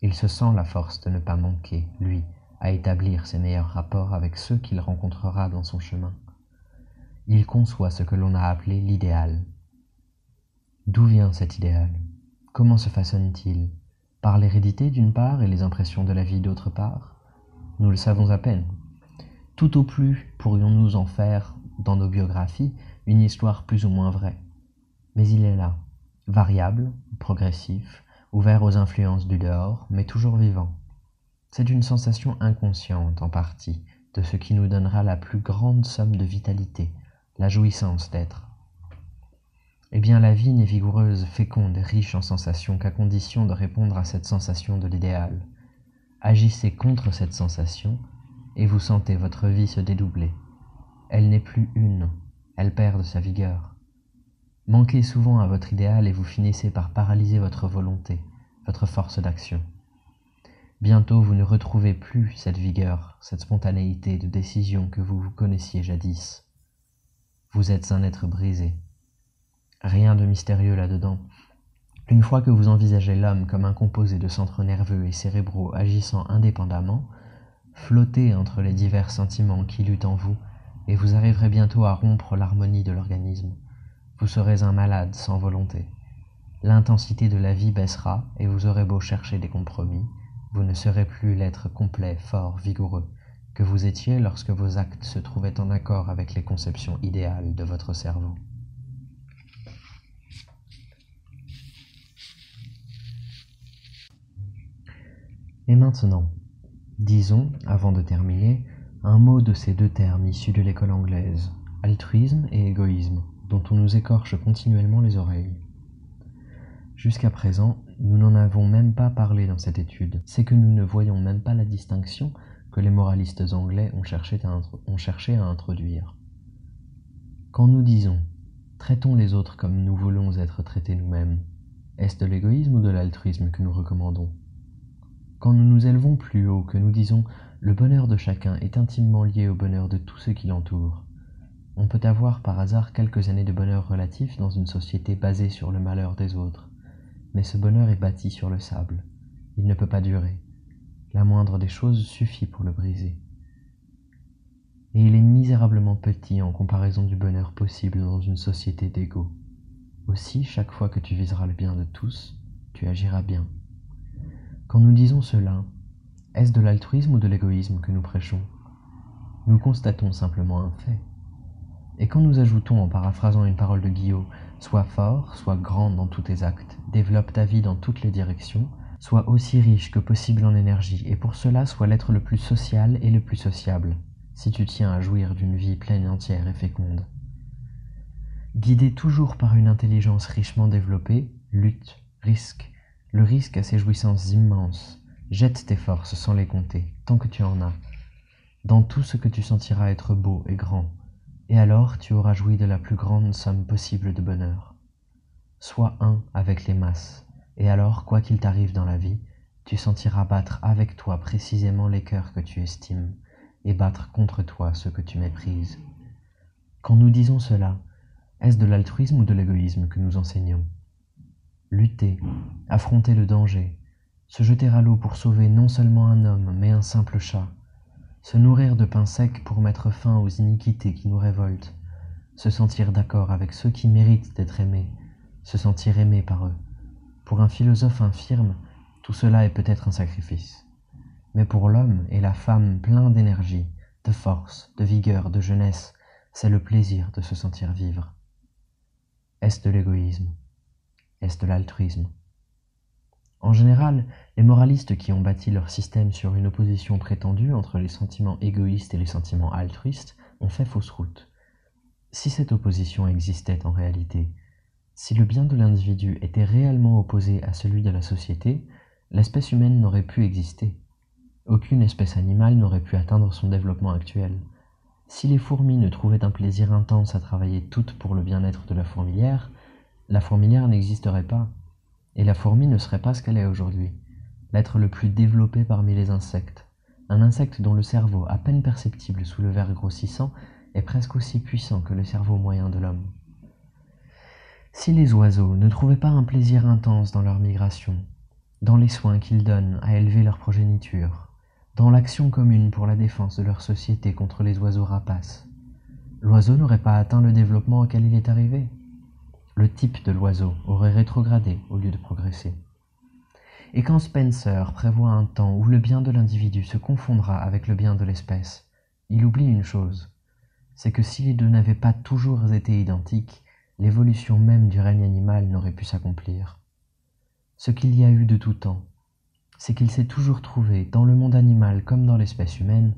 Il se sent la force de ne pas manquer, lui, à établir ses meilleurs rapports avec ceux qu'il rencontrera dans son chemin. Il conçoit ce que l'on a appelé l'idéal. D'où vient cet idéal ? Comment se façonne-t-il ? Par l'hérédité d'une part et les impressions de la vie d'autre part ? Nous le savons à peine. Tout au plus pourrions-nous en faire, dans nos biographies, une histoire plus ou moins vraie. Mais il est là, variable, progressif, ouvert aux influences du dehors, mais toujours vivant. C'est une sensation inconsciente, en partie, de ce qui nous donnera la plus grande somme de vitalité, la jouissance d'être. Eh bien, la vie n'est vigoureuse, féconde et riche en sensations qu'à condition de répondre à cette sensation de l'idéal. Agissez contre cette sensation, et vous sentez votre vie se dédoubler. Elle n'est plus une, elle perd de sa vigueur. Manquez souvent à votre idéal et vous finissez par paralyser votre volonté, votre force d'action. Bientôt vous ne retrouvez plus cette vigueur, cette spontanéité de décision que vous connaissiez jadis. Vous êtes un être brisé. Rien de mystérieux là-dedans. Une fois que vous envisagez l'homme comme un composé de centres nerveux et cérébraux agissant indépendamment, flottez entre les divers sentiments qui luttent en vous, et vous arriverez bientôt à rompre l'harmonie de l'organisme. Vous serez un malade sans volonté. L'intensité de la vie baissera, et vous aurez beau chercher des compromis, vous ne serez plus l'être complet, fort, vigoureux, que vous étiez lorsque vos actes se trouvaient en accord avec les conceptions idéales de votre cerveau. Et maintenant, disons, avant de terminer, un mot de ces deux termes issus de l'école anglaise, altruisme et égoïsme, dont on nous écorche continuellement les oreilles. Jusqu'à présent, nous n'en avons même pas parlé dans cette étude. C'est que nous ne voyons même pas la distinction que les moralistes anglais ont cherché à introduire. Quand nous disons « traitons les autres comme nous voulons être traités nous-mêmes », est-ce de l'égoïsme ou de l'altruisme que nous recommandons ? Quand nous nous élevons plus haut, que nous disons « le bonheur de chacun est intimement lié au bonheur de tous ceux qui l'entourent », On peut avoir par hasard quelques années de bonheur relatif dans une société basée sur le malheur des autres, mais ce bonheur est bâti sur le sable. Il ne peut pas durer. La moindre des choses suffit pour le briser. Et il est misérablement petit en comparaison du bonheur possible dans une société d'égaux. Aussi, chaque fois que tu viseras le bien de tous, tu agiras bien. Quand nous disons cela, est-ce de l'altruisme ou de l'égoïsme que nous prêchons? Nous constatons simplement un fait. Et quand nous ajoutons, en paraphrasant une parole de Guillot, « Sois fort, sois grand dans tous tes actes, développe ta vie dans toutes les directions, sois aussi riche que possible en énergie, et pour cela sois l'être le plus social et le plus sociable, si tu tiens à jouir d'une vie pleine, entière et féconde. » Guidé toujours par une intelligence richement développée, lutte, risque. Le risque a ses jouissances immenses. Jette tes forces sans les compter, tant que tu en as, dans tout ce que tu sentiras être beau et grand, et alors tu auras joui de la plus grande somme possible de bonheur. Sois un avec les masses, et alors, quoi qu'il t'arrive dans la vie, tu sentiras battre avec toi précisément les cœurs que tu estimes, et battre contre toi ceux que tu méprises. Quand nous disons cela, est-ce de l'altruisme ou de l'égoïsme que nous enseignons? Lutter, affronter le danger, se jeter à l'eau pour sauver non seulement un homme, mais un simple chat, se nourrir de pain sec pour mettre fin aux iniquités qui nous révoltent, se sentir d'accord avec ceux qui méritent d'être aimés, se sentir aimé par eux. Pour un philosophe infirme, tout cela est peut-être un sacrifice. Mais pour l'homme et la femme plein d'énergie, de force, de vigueur, de jeunesse, c'est le plaisir de se sentir vivre. Est-ce de l'égoïsme? Est-ce de l'altruisme? En général, les moralistes qui ont bâti leur système sur une opposition prétendue entre les sentiments égoïstes et les sentiments altruistes ont fait fausse route. Si cette opposition existait en réalité, si le bien de l'individu était réellement opposé à celui de la société, l'espèce humaine n'aurait pu exister. Aucune espèce animale n'aurait pu atteindre son développement actuel. Si les fourmis ne trouvaient un plaisir intense à travailler toutes pour le bien-être de la fourmilière n'existerait pas. Et la fourmi ne serait pas ce qu'elle est aujourd'hui, l'être le plus développé parmi les insectes, un insecte dont le cerveau, à peine perceptible sous le verre grossissant, est presque aussi puissant que le cerveau moyen de l'homme. Si les oiseaux ne trouvaient pas un plaisir intense dans leur migration, dans les soins qu'ils donnent à élever leur progéniture, dans l'action commune pour la défense de leur société contre les oiseaux rapaces, l'oiseau n'aurait pas atteint le développement auquel il est arrivé. Le type de l'oiseau aurait rétrogradé au lieu de progresser. Et quand Spencer prévoit un temps où le bien de l'individu se confondra avec le bien de l'espèce, il oublie une chose, c'est que si les deux n'avaient pas toujours été identiques, l'évolution même du règne animal n'aurait pu s'accomplir. Ce qu'il y a eu de tout temps, c'est qu'il s'est toujours trouvé, dans le monde animal comme dans l'espèce humaine,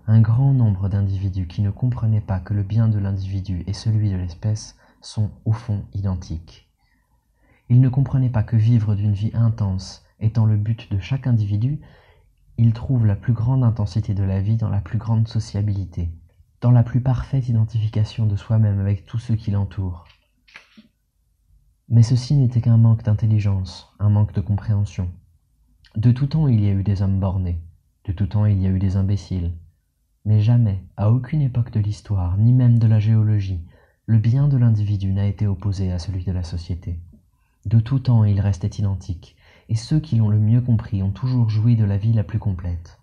un grand nombre d'individus qui ne comprenaient pas que le bien de l'individu et celui de l'espèce sont au fond identiques. Ils ne comprenaient pas que vivre d'une vie intense étant le but de chaque individu, ils trouvent la plus grande intensité de la vie dans la plus grande sociabilité, dans la plus parfaite identification de soi-même avec tous ceux qui l'entourent. Mais ceci n'était qu'un manque d'intelligence, un manque de compréhension. De tout temps il y a eu des hommes bornés, de tout temps il y a eu des imbéciles, mais jamais, à aucune époque de l'histoire, ni même de la géologie, le bien de l'individu n'a été opposé à celui de la société. De tout temps, il restait identique, et ceux qui l'ont le mieux compris ont toujours joui de la vie la plus complète.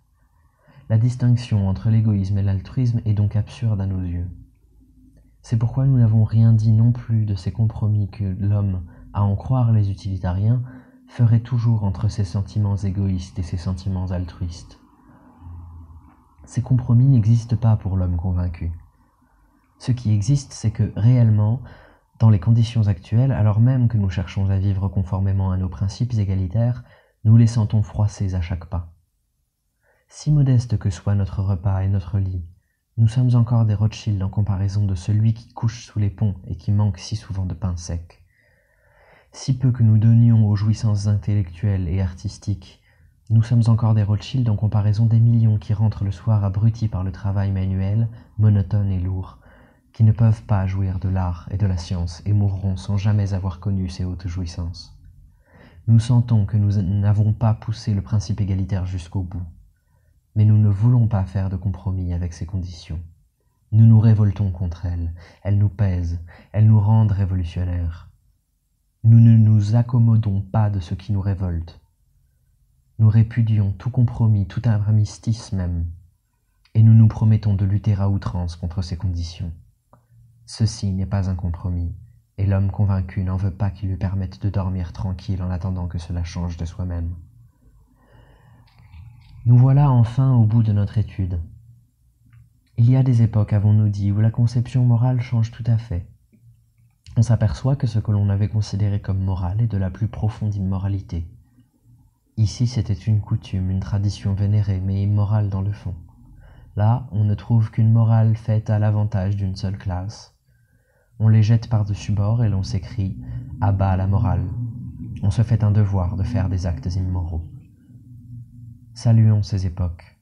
La distinction entre l'égoïsme et l'altruisme est donc absurde à nos yeux. C'est pourquoi nous n'avons rien dit non plus de ces compromis que l'homme, à en croire les utilitariens, ferait toujours entre ses sentiments égoïstes et ses sentiments altruistes. Ces compromis n'existent pas pour l'homme convaincu. Ce qui existe, c'est que, réellement, dans les conditions actuelles, alors même que nous cherchons à vivre conformément à nos principes égalitaires, nous les sentons froissés à chaque pas. Si modeste que soit notre repas et notre lit, nous sommes encore des Rothschild en comparaison de celui qui couche sous les ponts et qui manque si souvent de pain sec. Si peu que nous donnions aux jouissances intellectuelles et artistiques, nous sommes encore des Rothschild en comparaison des millions qui rentrent le soir abrutis par le travail manuel, monotone et lourd, qui ne peuvent pas jouir de l'art et de la science et mourront sans jamais avoir connu ces hautes jouissances. Nous sentons que nous n'avons pas poussé le principe égalitaire jusqu'au bout, mais nous ne voulons pas faire de compromis avec ces conditions. Nous nous révoltons contre elles, elles nous pèsent, elles nous rendent révolutionnaires. Nous ne nous accommodons pas de ce qui nous révolte. Nous répudions tout compromis, tout armistice même, et nous nous promettons de lutter à outrance contre ces conditions. Ceci n'est pas un compromis, et l'homme convaincu n'en veut pas qu'il lui permette de dormir tranquille en attendant que cela change de soi-même. Nous voilà enfin au bout de notre étude. Il y a des époques, avons-nous dit, où la conception morale change tout à fait. On s'aperçoit que ce que l'on avait considéré comme moral est de la plus profonde immoralité. Ici, c'était une coutume, une tradition vénérée, mais immorale dans le fond. Là, on ne trouve qu'une morale faite à l'avantage d'une seule classe. On les jette par-dessus bord et l'on s'écrie « à bas la morale ». On se fait un devoir de faire des actes immoraux. Saluons ces époques.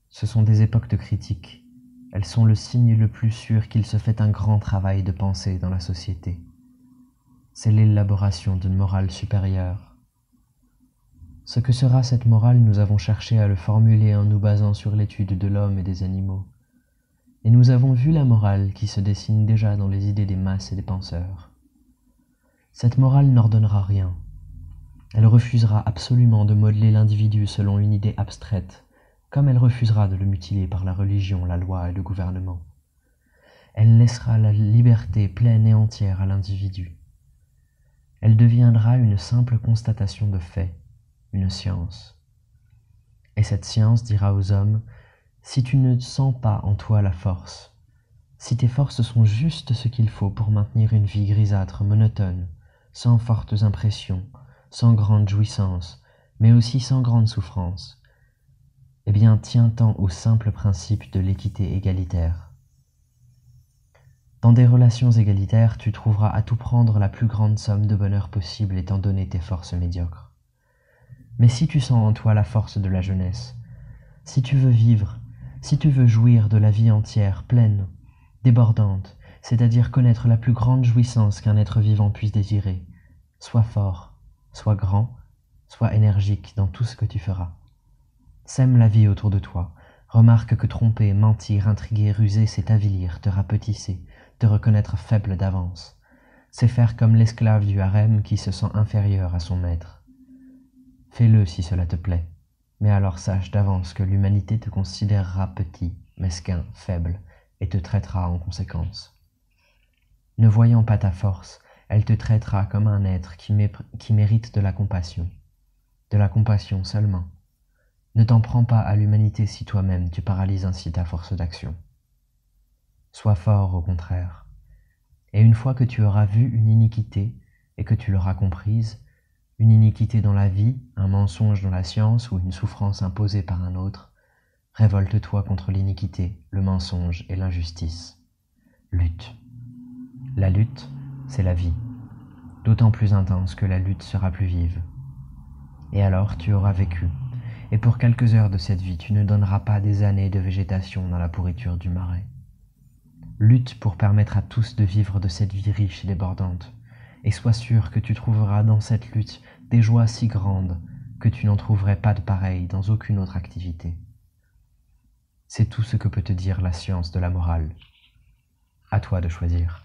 Ce sont des époques de critique. Elles sont le signe le plus sûr qu'il se fait un grand travail de pensée dans la société. C'est l'élaboration d'une morale supérieure. Ce que sera cette morale, nous avons cherché à le formuler en nous basant sur l'étude de l'homme et des animaux. Et nous avons vu la morale qui se dessine déjà dans les idées des masses et des penseurs. Cette morale n'ordonnera rien. Elle refusera absolument de modeler l'individu selon une idée abstraite, comme elle refusera de le mutiler par la religion, la loi et le gouvernement. Elle laissera la liberté pleine et entière à l'individu. Elle deviendra une simple constatation de faits, une science. Et cette science dira aux hommes, si tu ne sens pas en toi la force, si tes forces sont juste ce qu'il faut pour maintenir une vie grisâtre, monotone, sans fortes impressions, sans grande jouissance, mais aussi sans grande souffrance, eh bien tiens-t'en au simple principe de l'équité égalitaire. Dans des relations égalitaires, tu trouveras à tout prendre la plus grande somme de bonheur possible étant donné tes forces médiocres. Mais si tu sens en toi la force de la jeunesse, si tu veux vivre, si tu veux jouir de la vie entière, pleine, débordante, c'est-à-dire connaître la plus grande jouissance qu'un être vivant puisse désirer, sois fort, sois grand, sois énergique dans tout ce que tu feras. Sème la vie autour de toi, remarque que tromper, mentir, intriguer, ruser, c'est avilir, te rapetisser, te reconnaître faible d'avance. C'est faire comme l'esclave du harem qui se sent inférieur à son maître. Fais-le si cela te plaît, mais alors sache d'avance que l'humanité te considérera petit, mesquin, faible, et te traitera en conséquence. Ne voyant pas ta force, elle te traitera comme un être qui mérite de la compassion seulement. Ne t'en prends pas à l'humanité si toi-même tu paralyses ainsi ta force d'action. Sois fort au contraire, et une fois que tu auras vu une iniquité et que tu l'auras comprise, une iniquité dans la vie, un mensonge dans la science ou une souffrance imposée par un autre, révolte-toi contre l'iniquité, le mensonge et l'injustice. Lutte. La lutte, c'est la vie, d'autant plus intense que la lutte sera plus vive. Et alors tu auras vécu, et pour quelques heures de cette vie, tu ne donneras pas des années de végétation dans la pourriture du marais. Lutte pour permettre à tous de vivre de cette vie riche et débordante, et sois sûr que tu trouveras dans cette lutte des joies si grandes que tu n'en trouverais pas de pareilles dans aucune autre activité. C'est tout ce que peut te dire la science de la morale. À toi de choisir.